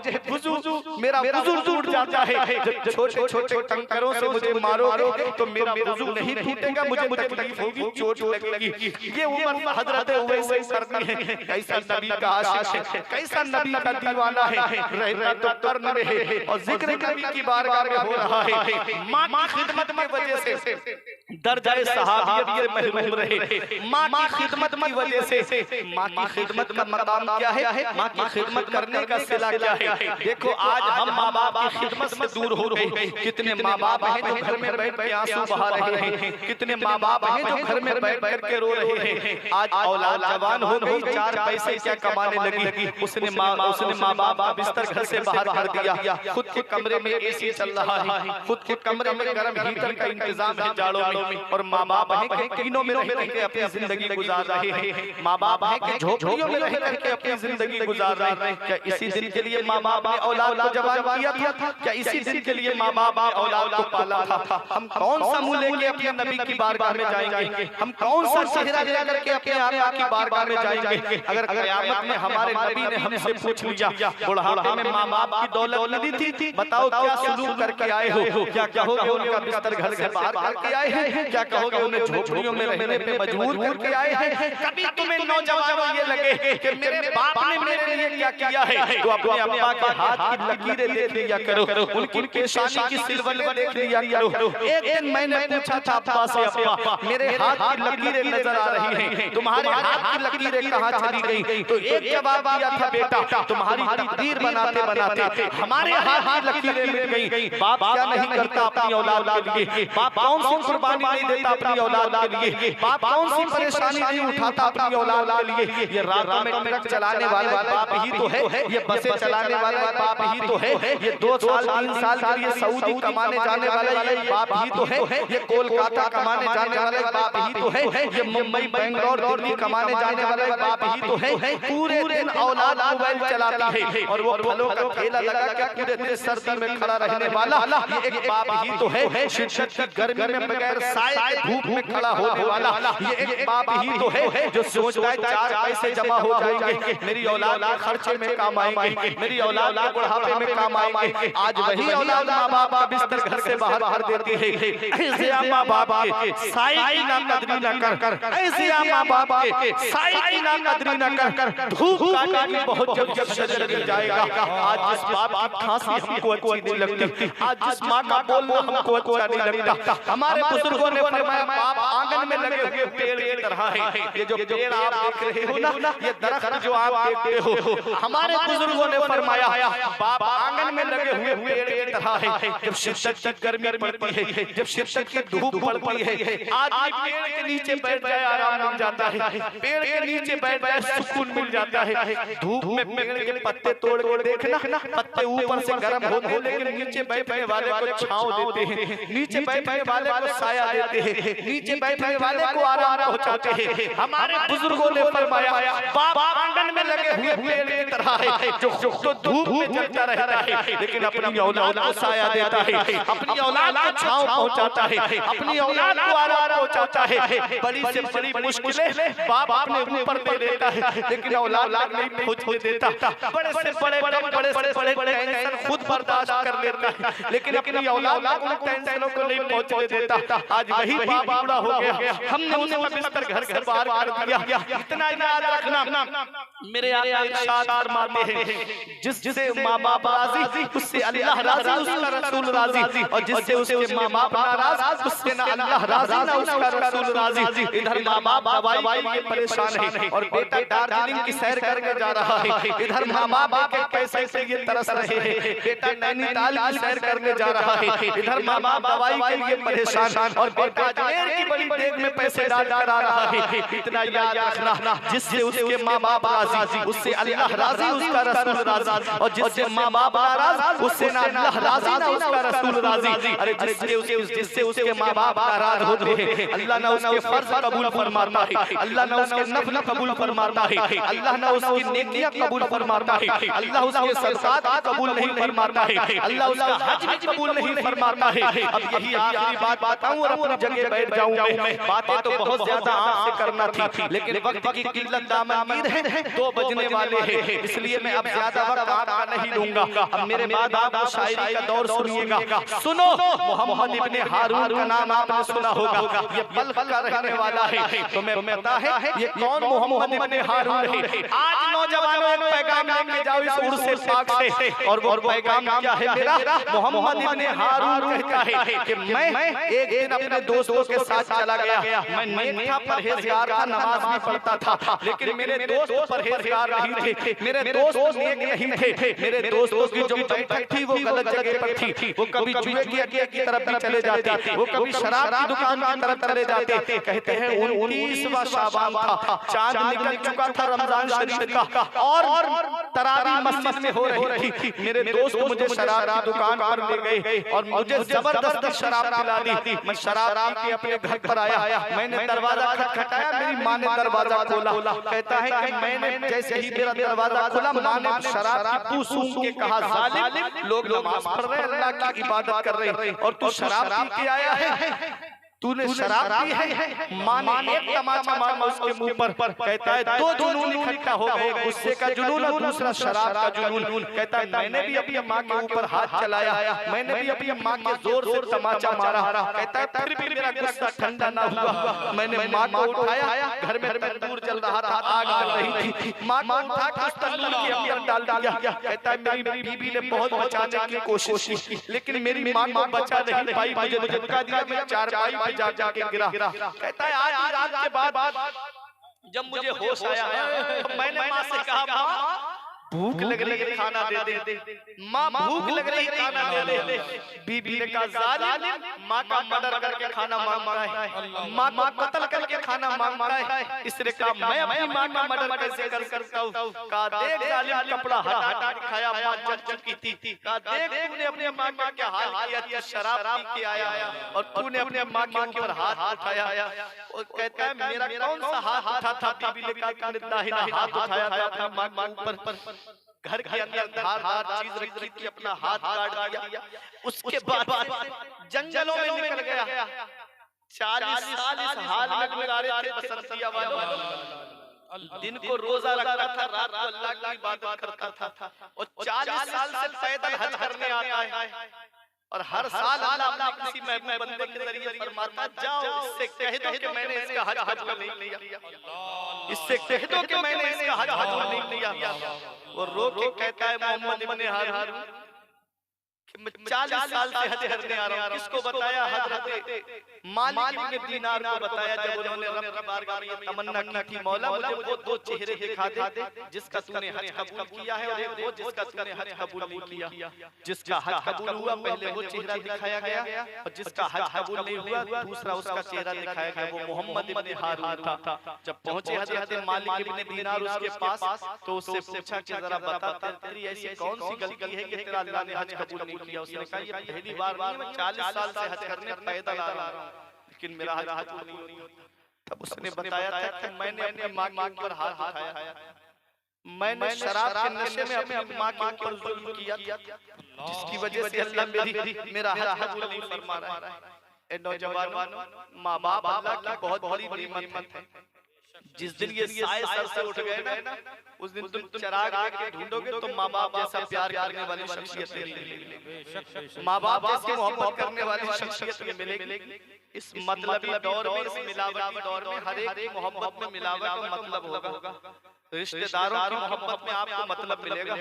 मेरा वुज़ू टूट जाता है। जब छोटे छोटे कंकरों से मुझे मारोगे तो मेरा वुज़ू नहीं टूटेगा, मुझे तकलीफ होगी, चोट लगेगी। ये उमर हजरत उवैस करनी है। कैसा नबी का आशिक है, कैसा नबी का दीवाना है। रहता तो कर्न में है और जिक्र नबी की बारगाह में हो रहा है। माँ की खिदमत की वजह से दर्जाए सहाबियत ये महरूम रहे। माँ की खिदमत की वजह से, माँ की खिदमत का मकाम क्या है, माँ की खिदमत करने का सिला क्या है। देखो आज हम माँ बाप की खिदमत से दूर हो गए। कितने माँ बाप हैं जो घर में बैठ के आंसू बहा रहे हैं, कितने माँ बाप हैं जो घर में बैठ करके रो रहे हैं। आज औलाद जवान हो गई, चार पैसे क्या कमाने लगी, उसने माँ बाप का बिस्तर घर से बाहर कर दिया। खुद के कमरे में एसी चल रहा है, खुद के कमरे में गर्म हीटर का इंतजाम है जाड़ों में, और माँ बाप है कि तीनों में रह करके अपनी जिंदगी गुजार रहे हैं। माँ बाप है कि झोपड़ियों में रह करके अपनी जिंदगी गुजार रहे हैं। क्या इसी दिन के लिए माँ बाप ने औलाद को जवान किया था? क्या इसी दिन के लिए माँ बाप ने औलाद को पाला था? हम कौन सा मुंह लेके अपने नबी की बारगाह में जाएंगे? हम कौन सा चेहरा लेकर के अपने आका की बारगाह में जाएंगे? अगर क़यामत में हमारे नबी ने हमसे पूछ लिया बुढ़ापे में माँ बाप की दौलत नदी थी, बताओ क्या सलूक करके आए हो? क्या कहोगे उनका बिस्तर घर से बाहर करके आए हैं हैं, क्या कहोगे उन्हें झोपड़ियों में रहने पे मजबूर करके आए हैं। कभी तुम्हें नौजवानों ये लगे कि मेरे बाप ने मेरे लिए क्या किया है, तो अपने अब्बा के हाथ की लकीरें देख लिया करो, उनकी पेशानी की सिलवटें देख लिया करो। एक दिन मैंने पूछा था अब्बा से, अब्बा मेरे हाथ की लकीरें नजर आ रही हैं, तुम्हारे हाथ की लकीरें कहाँ चली गई? तो एक जवाब दिया था, बेटा तुम्हारी तकदीर बनाते बनाते हमारे हाथ की लकीरें मिट गई। बाप क्या नहीं करता अपनी औलाद के लिए, बाप कौन सी कुर्बानी नहीं देता अपनी औलाद के लिए, बाप कौन सी परेशानी नहीं उठाता अपनी औलाद के लिए। ये रातों में ट्रक चलाने वाला बाप ही तो है, ये बसें चलाने वाला बाप ही तो है, ये 2 साल 3 साल के लिए सऊदी कमाने जाने वाला ये बाप ही तो है, ये कोलकाता कमाने जाने वाला बाप ही तो है, ये मुंबई बेंगलोर दिल्ली कमाने जाने वाला बाप ही तो है। पूरे दिन औलाद मोबाइल चलाती है और वो फलों का ठेला लगा के पूरे दिन सर्दी में खड़ा रहने वाला ये एक बाप ही तो है। शिद्दत की गर्मी में बगैर साए धूप में खड़ा होने वाला ये एक बाप ही तो है, जो सोचता है 4 पैसे जमा हो जाएंगे, मेरी औलाद खर्चे में काम आएंगे, मेरी औलाद बुढ़ापे में काम आएंगे। आज वही औलाद माँ बाप का बिस्तर घर से बाहर कर देती है। ऐसे माँ बाप के साए की ना कदरी ना कर, ऐसे माँ बाप के साए की ना कदरी ना कर, धूप काटने बहुत जब शजर लग जाएगा। आज जिस बाप की खांसी हमको अच्छी नहीं लगती, आज जिस माँ का बोलना हमको अच्छा नहीं लगता। हमारे बुजुर्गों ने फरमाया बाप आंगन में लगे हुए पेड़ की तरह है। ये जो पेड़ आप देख रहे हो ना, ये दरख्त जो आप देखते हो, हमारे बुजुर्गों ने फरमाया बाप आंगन में लगे हुए पेड़ की तरह है। जब शिद्दत की गर्मी पड़ती है, जब शिद्दत की धूप पड़ती है, आदमी पेड़ के नीचे बैठ जाए आराम मिल जाता है, पेड़ के नीचे बैठ जाए सुकून मिल जाता है। धूप में पेड़ के पत्ते तोड़ के देखना, पत्ते ऊपर से गर्म होते हैं लेकिन नीचे बैठने वाले को छांव देते हैं, नीचे बैठने वाले को साया देते हैं, नीचे बैठने वाले को आराम पहुंचाते हैं। हमारे बुजुर्गों ने फरमाया बाप आंगन में लगे हुए पेड़ की तरह है, जो धूप में जलता रहता है लेकिन अपनी औलाद को साया देता है, अपनी औलाद को छांव पहुंचाता है, अपनी औलाद को आराम पहुंचाता है। बड़ी से बड़ी मुश्किलें बाप अपने ऊपर दे देता है लेकिन औलाद नहीं पहुंचने देता। बड़े से बड़े बड़े से बड़े टेंशन खुद बर्दाश्त कर लेता है लेकिन अपनी औलाद को टेंशनों को नहीं पहुंचने देता। आज वही बाप बूढ़ा हो गया, हमने उसका बिस्तर घर से बाहर कर दिया। इतना याद रखना, मेरे आका इरशाद फरमाते हैं जिससे माँ बाप राजी उससे अल्लाह राजी, उसका रसूल राजी, और जिससे उसके माँ बाप नाराज उससे ना अल्लाह राजी ना उसका रसूल राजी। इधर माँ बाप दवाई के परेशान है और बेटा दार्जिलिंग की सैर करके जा रहा है, इधर माँ बाप के पैसे से ये तरस रहे हैं, बेटा नैनीताल की सैर करने जा रहा है, इधर माँ बाप दवाई के लिए परेशान और बेटा अजमेर की बड़ी देग में पैसे डाल कर आ रहा है। इतना याद रखना, जिससे उसके माँ बाप राजी उससे अल्लाह राजी, उसका रसूल राजी, और जिससे माँ बाप नाराज उससे ना अल्लाह राजी ना उसका रसूल राजी। अरे जिससे उसके माँ बाप नाराज होते हैं अल्लाह ना उसके फर्ज कबूल फरमाता है, अल्लाह ना उसके नफल कबूल फरमाता है, अल्लाह ना उसकी नेकियां कबूल फरमाता है, अल्लाह उसके सदक़ात कबूल नहीं फरमाता है, अल्लाह उसका हज भी कबूल नहीं फरमाता है। अब यही आखिरी बात बताऊं और अपनी जगह बैठ जाऊं मैं। बातें तो बहुत ज्यादा आपसे करना थी लेकिन वक्त की किल्लत दामगीर है, 2 बजने वाले हैं, इसलिए मैं अब ज्यादा वक्त आपका नहीं लूंगा। अब मेरे बाद आप शायरी का दौर सुनिएगा। सुनो, मोहम्मद इब्ने हारून का नाम आपने सुना होगा, ये बल्ख का रहने वाला है। तुम्हें पता है ये कौन मोहम्मद इब्ने हारून है? आज नौजवानों एक पैगाम लेके जाओ इस उर्स से पाक से, और वो पैगाम क्या है मेरा? मोहम्मद इब्ने हारून कहता है कि मैं एक दिन अपने दोस्तों के साथ चला गया, मैं नेक था, परहेजगार था, नमाज भी पढ़ता था, लेकिन मेरे दोस्त परहेजगार नहीं थे, मेरे दोस्त नेक नहीं थे, मेरे दोस्तों की जो बैठक थी वो गलत जगह पर थी। वो कभी जुए की अड्डे की तरफ भी चले जाते, वो कभी शराब की दुकान की तरफ चले जाते। कहते हैं 29वां शाबान था, चांद निकल चुका था रमजान शरीफ का, और तरावी मस्जिद में हो रही थी। मेरे दोस्त मुझे शराब की दुकान पर ले गए और मुझे जबरदस्त शराब पिला दी। मैं शराब के अपने घर पर आया, मैंने दरवाजा खटखटाया, मेरी माँ ने दरवाजा खोला। कहता है कि मैंने जैसे ही मेरा दरवाजा खोला, माँ ने शराब की पूछ सूंघ के कहा, जालिम, लोग नमाज पढ़ रहे हैं, अल्लाह की इबादत कर रहे हैं और तू शराब पी के आया है। तूने शराब पी है? माँ ने एक तमाचा मारा उसके मुंह पर। कहता है दो जुनून इकट्ठा हो गए, गुस्से का जुनून और दूसरा शराब का जुनून। कहता है मैंने भी अपनी माँ के ऊपर हाथ चलाया, मैंने भी अपनी माँ के जोर से तमाचा मारा। कहता है फिर भी मेरा गुस्सा ठंडा ना हुआ। मैंने माँ को उठाया, घर में तंदूर जल रहा था, आग जल रही थी, माँ को उठा कर तंदूर के अंदर डाल दिया। कहता है मेरी बीबी ने बहुत बचाने की कोशिश की, लेकिन मेरी माँ को बचा नहीं पाई, मुझे धक्का दिया, मैं चारपाई पे जा जाके गिरा। कहता है आज रात के बाद जब मुझे होश आया तो मैंने माँ से कहा माँ भूख लग रही है, खाना दे दे। माँ भूख लग रही है, खाना दे दे। बीबी ने कहा जालिम, माँ का मर्डर करके खाना मांगता है, माँ को कत्ल करके खाना मांगता है। इसने कहा मैं अपनी माँ का मर्डर कैसे कर सकता हूँ? कहा देख जालिम, कपड़ा हटा के खाया, माँ जल चुकी थी। कहा देख तूने अपनी माँ का क्या हाल किया, तू शराब पी के आया और तूने अपने माँ के ऊपर हाथ उठाया। और कहता है मेरा कौन सा हाथ उठा था? बीबी ने कहा तूने दाहिना हाथ उठाया था अपनी माँ के ऊपर। घर के अंदर धारदार चीज रखी थी, अपना हाथ काट दिया। उसके बाद जंगलों में निकल गया। 40 साल इस हाल में गुजारे थे बसंतिया वालों। दिन को रोजा रखता था, रात को अल्लाह की इबादत करता था और 40 साल से पैदल हज करने आता है। और हर साल अल्लाह अपने किसी महबूब बंदे के जरिए फरमाता जाओ इससे कह दो कि मैंने इसका हज कबूल नहीं किया, इससे कह दो कि मैंने इसका हज कबूल नहीं किया। वो रो के कहता है मोहम्मद इब्न हारून कि मैं 40 साल से हज करने आ रहा हूं। किसको बताया? हजरत मालिक इब्न दीनार को बताया जब उन्होंने रब की बारगाह में ये तमन्ना की थी मौला मुझे वो दो चेहरे दिखा दे जिसका तूने हज कबूल किया है और एक वो जिसका तूने हज कबूल नहीं किया। जिसका हज कबूल हुआ पहले वो चेहरा दिखाया गया और जिसका हज कबूल नहीं हुआ दूसरा उसका चेहरा दिखाया गया। वो मोहम्मद इब्न हारून था। जब पहुंचे हजरत मालिक इब्न दीनार उसके पास तो उससे पूछा कि जरा बता तेरी ऐसी कौन सी गलती है कि तेरा अल्लाह ने हज कबूल नहीं किया? उसने कहा ये पहली बार नहीं, मैं 40 साल से हज करने पैदल आ रहा हूं लेकिन मेरा हज कबूल नहीं होता। तब उसने बताया था कि मैंने अपनी माँ के ऊपर हाथ उठाया, मैंने शराब के नशे में अपनी माँ के ऊपर जुल्म किया जिसकी वजह से अल्लाह मेरा हज कबूल नहीं फरमा रहा है। ए नौजवानों, माँ बाप अल्लाह की बहुत बड़ी नेमत है। जिस दिन ये साए सर से उठ गए ना उस दिन तुम चिराग लेके ढूंढोगे तो माँ बाप जैसा प्यार करने वाली शख्सियत नहीं मिलेगी, माँ बाप जैसे मोहब्बत करने वाली शख्सियत नहीं मिलेगी। इस मतलबी दौर में, इस मिलावटी दौर में हर एक मोहब्बत में मिलावट का मतलब होगा। रिश्तेदारों की मोहब्बत में आपको मतलब मिलेगा,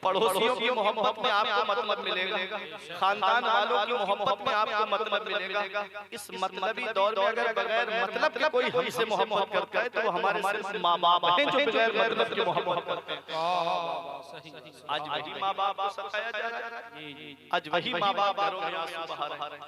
पड़ोसियों की मोहब्बत में आपको मतलब मिलेगा, खानदान वालों की मोहब्बत में आपको मतलब मिलेगा। इस मतलबी दौर में अगर बगैर मतलब के कोई हमसे मोहब्बत करता है तो वो हमारे सिर्फ माँ बाप हैं जो बगैर मतलब के मोहब्बत करते हैं। आज वही माँ बाप को सताया जा रहा है, आज वही माँ बाप घरों में आंसू बहा रहे हैं,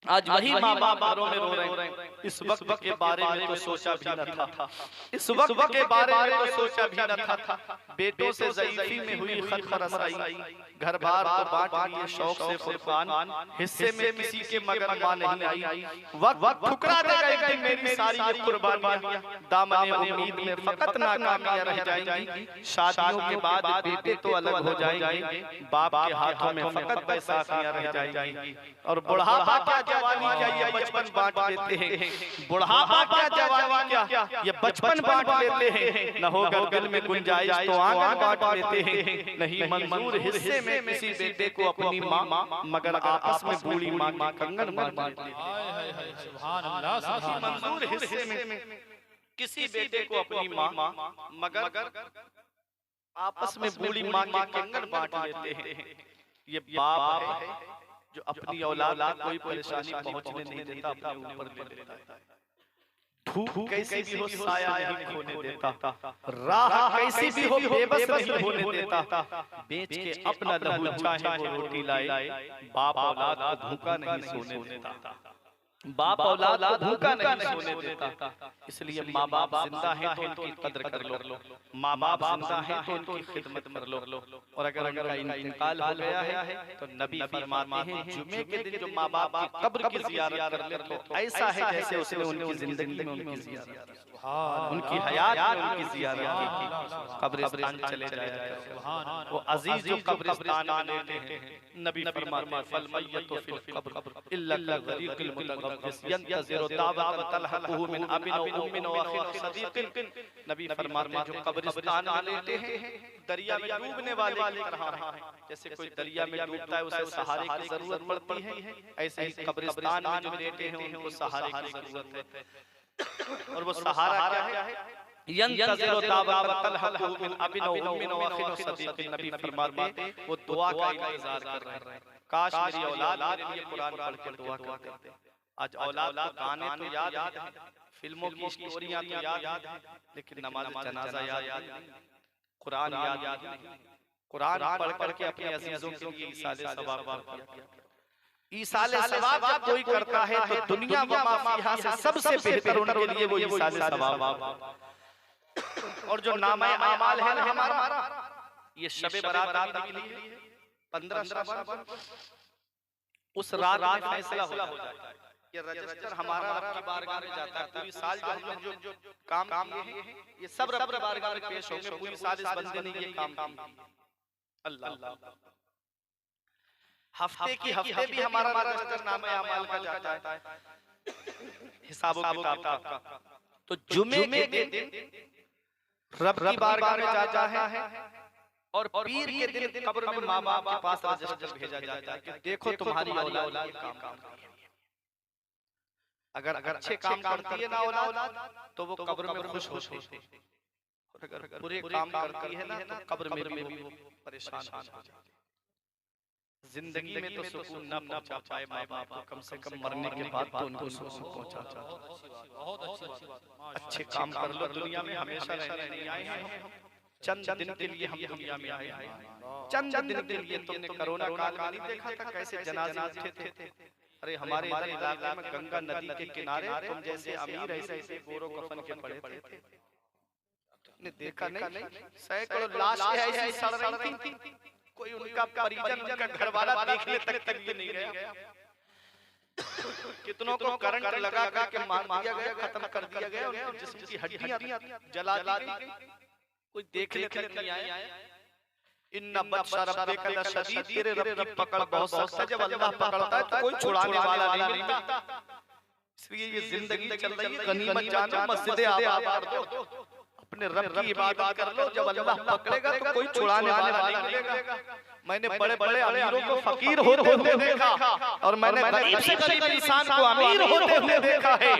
आज वही माँ बाप घरों में रो रहे हैं। इस वक्त के बारे में तो सोचा भी न था, इस वक्त के बारे में तो सोचा भी न था। बेटों से ज़ईफ़ी में हुई खत रसाई, घर बार को बांट लिए शौक से फुरकान, हिस्से में किसी के मगर माँ नहीं आई। वक्त ठुकरा देगा मेरी सारी ये कुर्बानियां, दामने उम्मीद में फकत नाकामियां रह जाएंगी। शादियों के बाद बेटे तो अलग हो जाएंगे, बाप के हाथों में फकत बैसाखियां रह जाएंगी। और बुढ़ापा क्या जवानी क्या ये बचपन बांट लेते हैं, बुढ़ापा क्या जवानी क्या ये बचपन बांट लेते हैं। न होगा दिल में गुंजाइश तो आंख बांट लेते हैं, नहीं मंजूर हिस्से में किसी बेटे को अपनी माँ मगर आपस में बूढ़ी माँ के कंगन बांट लेते हैं। सुभान अल्लाह, मंजूर हिस्से में किसी बेटे को अपनी माँ मगर आपस में बूढ़ी माँ के कंगन बांट लेते हैं। ये बाप है जो अपनी औलाद कोई परेशानी पहुंचने नहीं देता, अपने ऊपर ले लेता है। धूप कैसी भी हो साया नहीं खोने देता, राह कैसी भी हो बेबस नहीं होने देता, बेच के अपना लहू चाहे वो रोटी लाए, बाप औलाद को भूखा नहीं सोने देता, बाप औलाद को भूखा नहीं सोने देता। इसलिए माँ बाप जिंदा है तो उनकी कद्र कर लो, माँ बाप जिंदा है तो उनकी खिदमत कर लो। और अगर उनका इंतकाल हो गया है तो नबी फरमाते हैं जुमे के दिन जो माँ बाप की कब्र की जियारत कर ले तो ऐसा है जैसे उसने उनकी जिंदगी में उनकी जियारत, उनकी हयात में उनकी जियारत की। कब्रिस्तान चले जाए वो अजीज जो कब्रिस्तान में लेते हैं, नबी फरमाते हैं फल मय्यतु फिल कब्र इल्ला गरीक़ुल मुतगव्विस यंतज़िरु दावतन तलहक़ुहु मिन अबिन व उम्मिन व अख़िन सदीक़िन। नबी फरमाते हैं जो कब्रिस्तान में लेटे हैं दरिया में डूबने वाले की तरह हैं। जैसे कोई दरिया में डूबता है उसे सहारे की जरूरत पड़ती है, ऐसे ही कब्रिस्तान में जो लेटे हैं उनको सहारे की जरूरत है। और वो सहारा क्या है? यंतज़िरु दावतन तलहक़ुहु मिन अबिन व उम्मिन व अख़िन सदीक़िन। नबी फरमाते हैं वो दुआ का इंतजार कर रहे हैं, काश मेरी औलाद मेरे लिए कुरान पढ़ के दुआ करते। आज औलाद को गाने तो याद है, फिल्मों की स्टोरियां तो याद है, लेकिन नमाज जनाजा याद नहीं, कुरान याद नहीं। कुरान पढ़ करके अपने अजीजों के लिए ईसाले सवाब किया। ईसाले सवाब जब कोई करता है तो दुनिया व मा फीहा से सबसे बेहतर उनके लिए वो ईसाले सवाब। और जो नामे आमाल है ना हमारा, ये शबे बारात रात मिली है 15 शबान, उस रात में फैसला हो जाता है। ये रजिस्टर हमारा रब की बारगाह में जाता है। पूरी साल जो हमने जो काम किए हैं ये सब रब की बारगाह में पेश होंगे। पूरी साल इस बंदे ने ये काम किया। अल्लाह हफ्ते भी हमारा रजिस्टर नामे आमाल का जाता है, हिसाब किताब का। तो जुमे के दिन रब की बारगाह में जाता है और पीर के दिन कब्र में माँ बाप के पास रजिस्टर भेजा जाता है कि देखो तुम्हारी औलाद ये काम करती है। अगर अच्छे काम करती है ना औलाद तो वो कब्र में खुश होते हैं, और अगर बुरे काम करती है ना तो कब्र में भी वो परेशान हो जाते हैं। जिंदगी में तो सुकून न पहुंचा पाए माँ बाप को, कम से कम मरने के बाद तो उनको सुकून पहुंचा। बहुत अच्छी बात। अच्छे काम कर लो, दुनिया में हमेशा रहने नहीं आए हैं हम, चंद दिन के लिए हम दुनिया में आए हैं, चंद दिन के लिए। तुमने कोरोना काल में नहीं देखा था कैसे जनाजे उठे थे? अरे हमारे इधर इलाके में गंगा नदी के किनारे तुम जैसे अमीर ऐसे गोरो कफन के पड़े थे, तुमने देखा नहीं? सैकड़ों लाशें ऐसी सड़ रही थी, कोई उनका परिजन उनका घरवाला देखने तक भी नहीं गया। कितनों को करंट लगा के मार दिया गया, खत्म कर दिया गया, उनके जिस्म की हड्डियां जला दी गई, कोई देखने के लिए नहीं आया। इन्ना बत्शा रब्बिका लशदीद, तेरे रब की पकड़ बहुत सख्त है। जब अल्लाह पकड़ता है तो कोई छुड़ाने वाला नहीं मिलता। इसलिए ये जिंदगी चल रही है, गनीमत जानो, मस्जिदें आबाद कर दो, अपने रब की इबादत कर लो। जब अल्लाह पकड़ेगा तो कोई छुड़ाने वाला नहीं मिलेगा। मैंने बड़े बड़े अमीरों को फकीर होते हुए देखा, और मैंने गरीब से गरीब इंसान को अमीर होते हुए देखा है।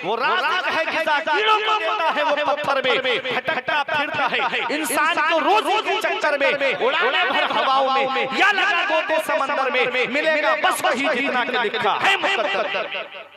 वो राज़िक है कि ज़ाकिरों को देता है, वो पत्थर में भटकता फिरता है। इंसान को रोज़ी के चक्कर में उड़ाने भर हवाओं में या लगा गोते समंदर में मिलेगा बस वही जितना कि लिखा है मुक़द्दर।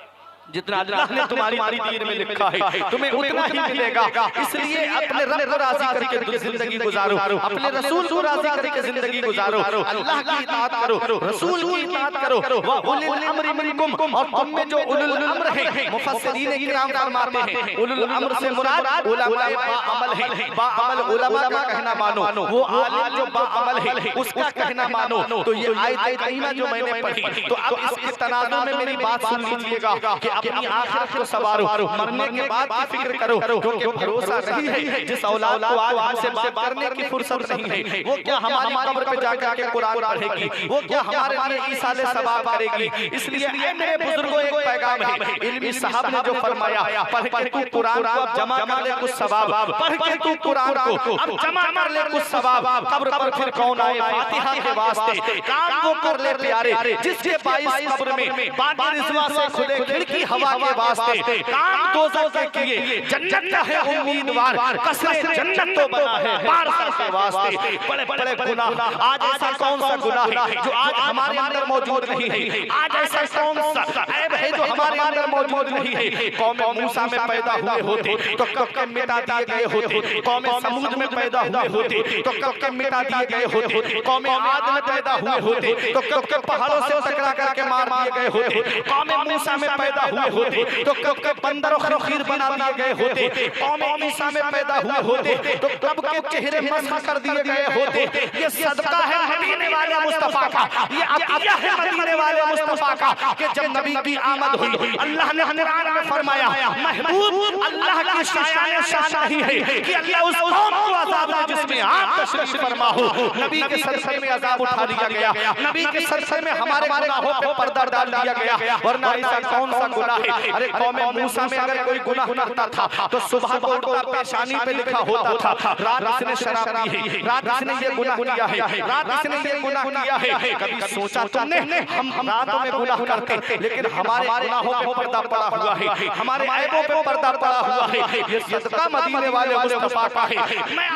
जितना अल्लाह ने तुम्हारी तकदीर में लिखा है तुम्हें उतना ही मिलेगा। इसलिए अपने रब को राजी करके जिंदगी गुजारो, अपने रसूल को राजी करके जिंदगी गुजारो, अल्लाह की इताअत करो, रसूल की इताअत करो। व उलुल अम्रि मिनकुम, और तुम में जो उलुल अम्र है, मुफस्सिरीन किराम फरमाते हैं उलुल अम्र से मुराद उलमाए बाअमल है। बाअमल उलमा का कहना मानो, वो आलिम जो बाअमल है उसका कहना मानो। तो ये आयत करीमा जो मैंने पढ़ी, तो अब इसके तनाज़ुर में मेरी बात सुन लीजिएगा कि अपनी आखिरत को सवारो, मरने के बाद की फिक्र करो, क्योंकि भरोसा नहीं है जिस औलाद को आज हमसे बात करने की फुर्सत नहीं है, वो क्या हमारी कब्र पे जाकर के कुरान पढ़ेगी, वो क्या हमारे लिए ईसाले सवाब करेगी। इसलिए मेरे बुजुर्गों एक पैगाम है, इल्मी साहब ने जो फरमाया, पढ़ के तू कुरान को अब जमा कर ले कुछ सवाब, पढ़ के तू कुरान को अब जमा कर ले कुछ सवाब, कब्र पर फिर कौन आए फातिहा के वास्ते, काम वो कर ले प्यारे जिसके बाइस कब्र में बाबा रिजवा से खुले खिड़की हवा के वास्ते, काम दोज़ख के किए जन्नत का है उम्मीदवार, कसरे जन्नत तो बना है बारसा के वास्ते। बड़े बड़े गुनाह, आज ऐसा कौन सा गुनाह है जो आज हमारे अंदर मौजूद नहीं है? आज ऐसा कौन सा ऐब है जो हमारे अंदर मौजूद नहीं है? कौम मूसा में पैदा हुए होते तो कब के मिटा दिए गए होते, कौम समूद में पैदा हुए होते तो कब के मिटा दिए गए होते, कौम आद में पैदा हुए होते तो कब के पहाड़ों से टकरा करके मार दिए गए होते, कौम मूसा में पैदा हुए होते तो कब के बंदरों को खीर बना दिए गए होते, कौम ईसा में पैदा हुए होते तो कब के चेहरे मस्ख कर दिए गए होते। ये सदका है मदीने वाले मुस्तफा का, ये अतिया है मदीने वाले मुस्तफा का कि जब नबी की आमद हुई हुई। अल्लाह ने कुरान में फरमाया महबूब अल्लाह की शान नहीं है कि अल्लाह उस कौम को अज़ाब दे जिसमें आप तशरीफ फरमा हो। नबी के सर में अज़ाब उठा दिया गया, नबी के सर में हमारे गुनाहों पे पर्दा डाल दिया गया, वरना ऐसा कौन सा गुनाह है। अरे कौम मूसा में अगर कोई गुनाह करता था तो सुबह को उठता पेशानी पे लिखा होता था रात इसने शराब पी है, रात इसने ये गुनाह किया है, रात इसने ये गुनाह किया है। कभी सोचा तुमने हम रातों में गुनाह करते लेकिन हमारे गुनाहों पे पर्दा पड़ा हुआ है, हमारे ऐबों पे पर्दा पड़ा हुआ है। ये सदका मदीने वाले मुस्तफा का है। मैं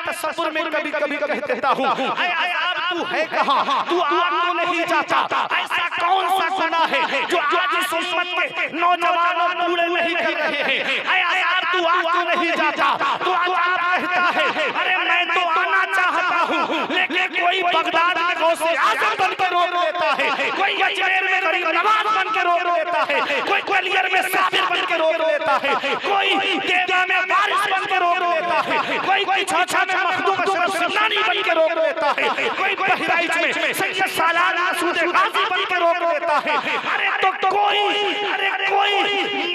तसव्वुर में कभी कभी कहता हूँ तू है कहाँ, तू आग तो नहीं जाता। ऐसा कौन सा गुनाह है जो आज इस उम्मत के नौजवानों बूढ़े नहीं कर रहे हैं। यार तू आग तो नहीं जाता, तू आज कहता है अरे मैं तो आना चाहता हूँ, लेकिन कोई बगदाद में गौसे आज़म बन के रोक लेता है, कोई अजमेर में गरीब नवाज बन के रोक लेता है, कोई ग्वालियर में साबिर बन के रोक लेता है, कोई देवा में वारिस बन के रोक लेता है, कोई छाछा में मखदूम अशरफ सिमनानी बन के रोक लेता है, कोई बहराइच में सैयद सालान मसूद गाजी बन के रोक लेता है। अरे तो कोई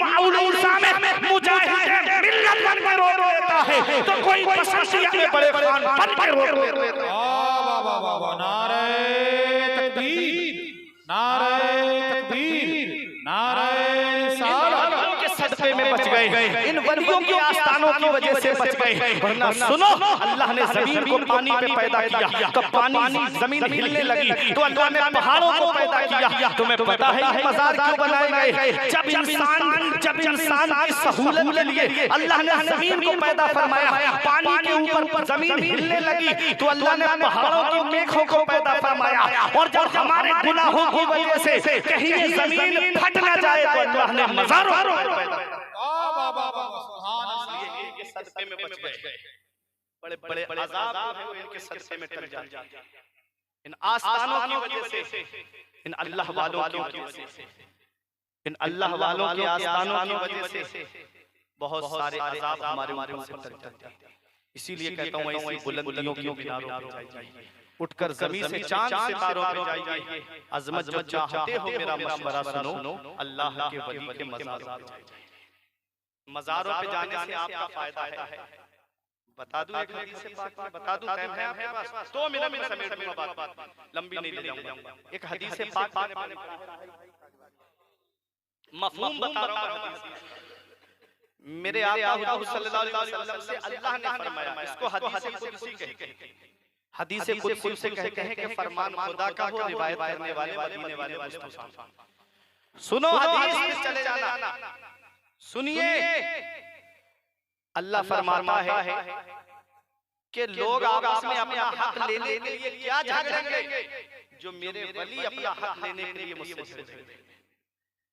मौलूसा में मुजाहिद मिल्लत बन के रोक लेता है, तो कोई पसंदिया में बड़े खान बन के रोक लेता है। वाह वाह वाह, नारे तकबीर, नारे तकबीर, नारे रिसालत के सदक़े में बच गए, इन वलियों के आस्थानों की वजह से बच गए। वरना सुनो अल्लाह ने जमीन को पानी पे पैदा किया तो पानी जमीन हिलने लगी, तो अल्लाह ने पहाड़ों को पैदा किया। तुम्हें पता है ये मज़ार क्यों बनाए गए? जब इंसान की सहूलत के लिए अल्लाह ने जमीन को पैदा फरमाया, पानी के ऊपर जमीन हिलने लगी तो अल्लाह ने पहाड़ों की मेखों को पैदा फरमाया। और जब हमारे गुनाहों की वजह से कहीं ये जमीन फट न जाए तो अल्लाह ने मज़ारों के सदक़े में बच गए। बड़े बड़े अज़ाब हैं वो इनके सदक़े में टल जाते हैं, इन आस्थानों की वजह से, इन अल्लाह वालों की वजह से, इन अल्लाह वालों के आस्थानों की वजह से बहुत सारे अज़ाब हमारे ऊपर से टल जाते हैं। इसीलिए कहता हूँ ऐसी बुलंदियों की किनारों पे जाइए, उठकर ज़मीन से चांद सितारों पे जाइए। अज़मत जो चाहते हो मेरा मशवरा सुनो, अल्लाह के वली के मज़ारों पे जाइए। मज़ारों पे जाने से आपका फायदा है। बता दूं एक हदीस से पाक में, बता दूं टाइम है आपके पास? 2 मिनट में समेट दूंगा बात, लंबी नहीं ले जाऊंगा। एक हदीस से पाक मफ़हूम बता रहा हूं। मेरे आका हुज़ूर सल्लल्लाहु अलैहि वसल्लम से अल्लाह ने फरमाया, इसको हदीस कुदसी कहते हैं। हदीस कुदसी से कहते हैं कि फरमान खुदा का हो, रिवायत करने वाले मदीने वाले मुस्तफा। सुनो हदीस में चले जाना, सुनिए। अल्लाह फरमाता है कि लोग आपस में अपना हक लेने के लिए क्या झगड़ेंगे, जो मेरे वली अपना हक लेने के लिए मुझसे झगड़ेंगे।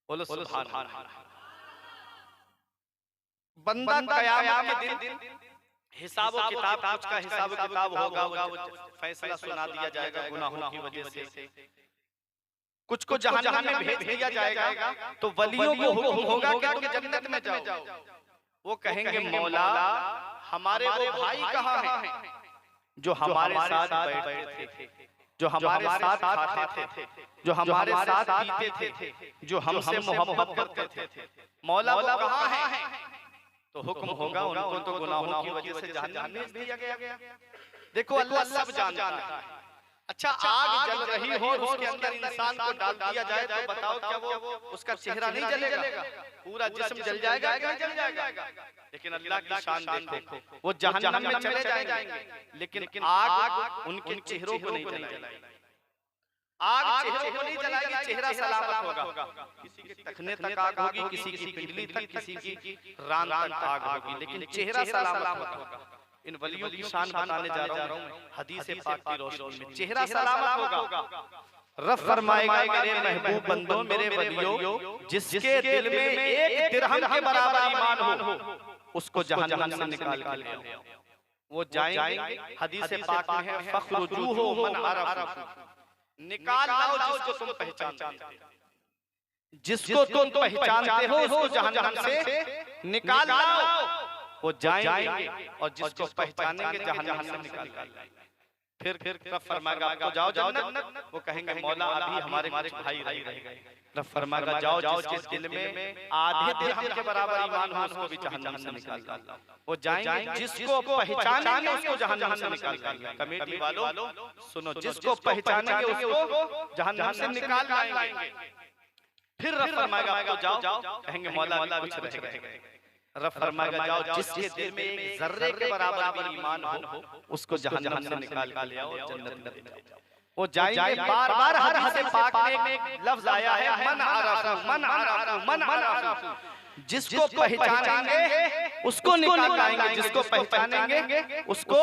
बोलो सुभान अल्लाह। बंदा क़यामत के दिन हिसाब किताब, कुछ का हिसाब किताब होगा, वो फैसला सुना दिया जाएगा गुनाहों की वजह से। कुछ को जहन्नम में भेज दिया जाएगा, तो वलियों को हुक्म होगा कि जन्नत में जाओ। वो कहेंगे मौला हमारे वो भाई कहाँ हैं जो हमारे साथ बैठते थे, जो हमारे साथ खाते थे, जो हमारे साथ पीते थे, जो हमसे मोहब्बत करते थे। मौला वो कहाँ हैं? तो हुक्म होगा उनको तो गुनाहों की वजह से जहन्नम में भेज दिया गया। देखो अल्लाह सब जानता है। अच्छा आग जल रही हो और उसके अंदर इंसान को डाल दिया जाए तो बताओ क्या वो उसका चेहरा नहीं जलेगा? पूरा जिस्म जल जाएगा कि नहीं जल जाएगा? लेकिन अल्लाह की शान देखो, वो जहन्नम में चले जाएंगे लेकिन आग उनके चेहरों को नहीं जलाएगी। आग चेहरों को नहीं जलाएगी, चेहरा सलामत होगा। किसी के टखने तक आग होगी, किसी की पिंडली तक, किसी की रान तक आग होगी, लेकिन चेहरा सलामत होगा। इन वलियों की शान बताने जा रहा हूं हदीस पाक की रोशनी में। चेहरा सलामत होगा। रब फरमाएगा मेरे महबूब बंदों, मेरे वलियों, जिसके दिल में एक दिरहम के बराबर ईमान हो उसको जहन्नम से निकाल के ले आओ। वो जाएंगे, हदीस पाक में है फखरुजूहु मन अरफू, निकाल लाओ जिसको तुम पहचानते हो, जिसको तुम पहचानते हो उसको जहन्नम से निकाल लाओ। वो जाएंगे और जिसको पहचानेंगे जहन्नम से निकाल लाएंगे। फिर रब फरमाएगा आपको जाओ जन्नत, वो कहेंगे मौला अभी हमारे कुछ भाई रह गए। रब फरमाएगा जाओ जिसके दिल में आधे दिरहम के बराबर ईमान हो उसको भी जहन्नम से निकाल दो। वो जाएंगे जिसको पहचानेंगे उसको जहन्नम से निकाल देंगे। कमेटी वालों सुनो, जिसको पहचानेंगे उसको जहन्नम से निकाल लाएंगे। फिर रब फरमाएगा आपको जाओ, कहेंगे मौला कुछ रह गए। रब फरमाएगा जाओ जिसके दिल में एक जर्रे के बराबर भी ईमान हो उसको जहन्नम से निकाल के ले आओ, जन्नत में ले जाओ। वो जाएंगे, बार-बार हदीस पाक में एक लफ्ज आया है मन आरफू मन आरफू मन आरफू, जिसको पहचानेंगे उसको निकाल लाएंगे, जिसको पहचानेंगे उसको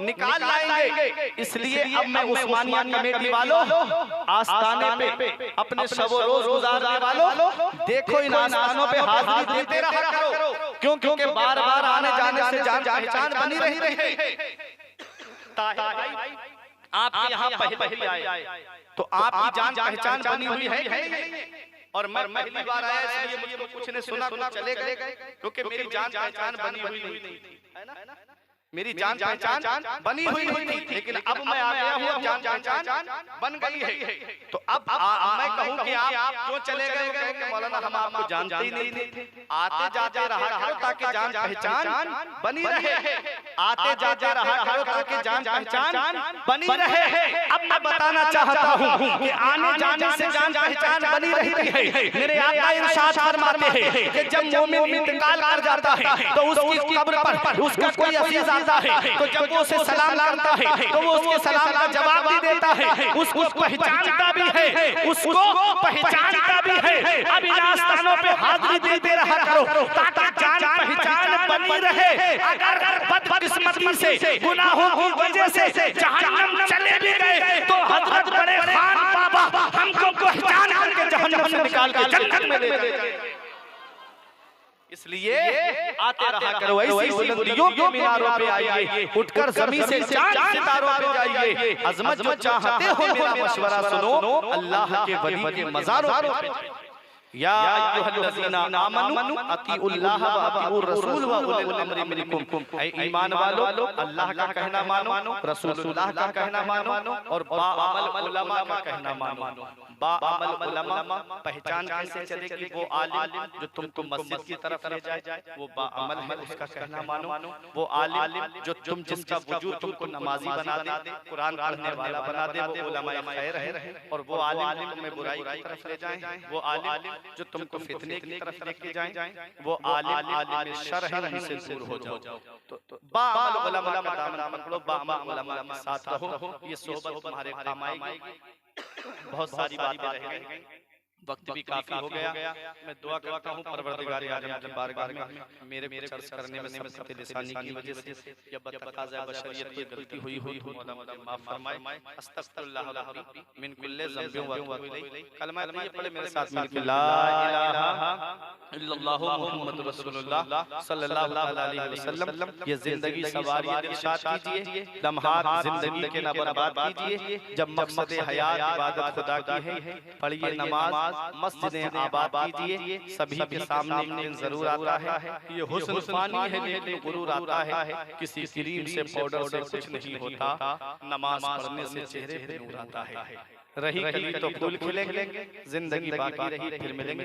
निकाल लाएंगे। इसलिए अब मैं उस्मानिया कमेटी वालों, आस्थाने पे अपने शब रोज गुजारने वालों, देखो इन आस्थानों पे हाजिरी देते रहा करो, क्योंकि बार-बार आने जाने से जान पहचान बनी रही है। आपके यहाँ पहले आए तो आपकी जान पहचान बनी हुई है। और मैं पहली बार आया इसलिए मुझे कुछ ने सुना चले गए, क्योंकि मेरी जान पहचान बनी हुई नहीं थी, है ना? मेरी जान पहचान बनी हुई नहीं थी, लेकिन अब मैं आ गया हूँ, जान पहचान बन गई है। तो अब मैं कहूँ कि आप क्यों चले गए? मौलाना हम आपको जानते ही नहीं थे, आते जाते रहा करो ताकि जान पहचान बनी रहे, आते जाते रहा करो ताकि जान पहचान बनी रहे। अब मैं बताना चाहता हूँ कि आने जाने से जान पहचान बनी रहती है। मेरे आका इरशाद फरमाते हैं कि जब मोमिन इंतकाल कर जाता है तो उसकी कब्र पर उसका कोई अजीज आता है, तो जब वो उसे सलाम करता है तो वो उसके सलाम का जवाब भी देता है, उसको पहचानता भी है, उसको पहचानता भी है। अब इन आस्थानों पे हाजिरी देते रहा करो ताकि जान पहचान बनी रहे। अगर बदकिस्मती से गुनाहों की वजह से जहन्नम चले भी गए तो हजरत बड़े खान बाबा हमको पहचान करके जहन्नम से निकाल के जन्नत में ले जाए। इसलिए आते रहा करो, ऐसी बुलंदियों के मीनारों पे आइए, उठकर ज़मीन से चांद सितारों पे जाइए। अज़मत जो चाहते हो मेरा मशवरा सुनो, अल्लाह के वली के मज़ारों पे या अय्युहल्लज़ीना आमनू अतीउल्लाह व अतीउर रसूल व उलिल अम्रि मिनकुम। ऐ ईमान वालों, अल्लाह का कहना मानो, रसूलुल्लाह का कहना मानो और बाअमल उलमा का कहना मानो। बाअमल उलमा पहचान कैसे चलेगी? वो आलिम जो तुमको मस्जिद की तरफ ले जाए वो बाअमल है, उसका कहना मानो। वो आलिम जो जिसका वजूद तुमको नमाजी बना दे, कुरान पढ़ने वाला बना दे, वो उलमाए खैर है। और वो आलिम तुम्हें बुराई की तरफ ले जाए, वो आलिम जो तुमको फितने की तरफ लेके जाएं, वो आलिम शर है, उनसे दूर हो जाओ। तो बाअमल उलमा का दामन पकड़ो, बाअमल उलमा के साथ रहो, ये सोबत तुम्हारे काम आएगी। बहुत सारी बातें रह गई, वक्त भी काफी हो गया। मैं दुआ करता हूँ परवरदिगार आलम की बारगाह में मेरे अर्ज करने में सबसे लिसानी की वजह से या बतकाज़ा बशरियत कोई गलती हुई हो तो मौला मुझे माफ फरमाए। अस्तगफिरुल्लाह रब्बी मिन कुल्लि ज़ंबिन व अतूबु इलैह। कलमा ये पढ़े मेरे साथ मिलकर ला इलाहा इल्लल्लाहु मुहम्मदुर रसूलुल्लाह सल्लल्लाहु अलैहि वसल्लम। ये जिंदगी सवारी इरशाद कीजिए, लम्हात जिंदगी के ना बर्बाद कीजिए। जब मकसद हयात इबादत खुदा की है, पढ़िए नमाज, मस्जिदें आबाद कीजिए। सभी के सामने एक दिन जरूर आता है, ये हुस्न फानी है लेकिन गुरूर आता है। किसी क्रीम से पाउडर से कुछ नहीं होता, नमाज पढ़ने से चेहरे पे नूर आता है। रही कली तो फूल खिलेंगे, जिंदगी बाकी रही फिर मिलेंगे।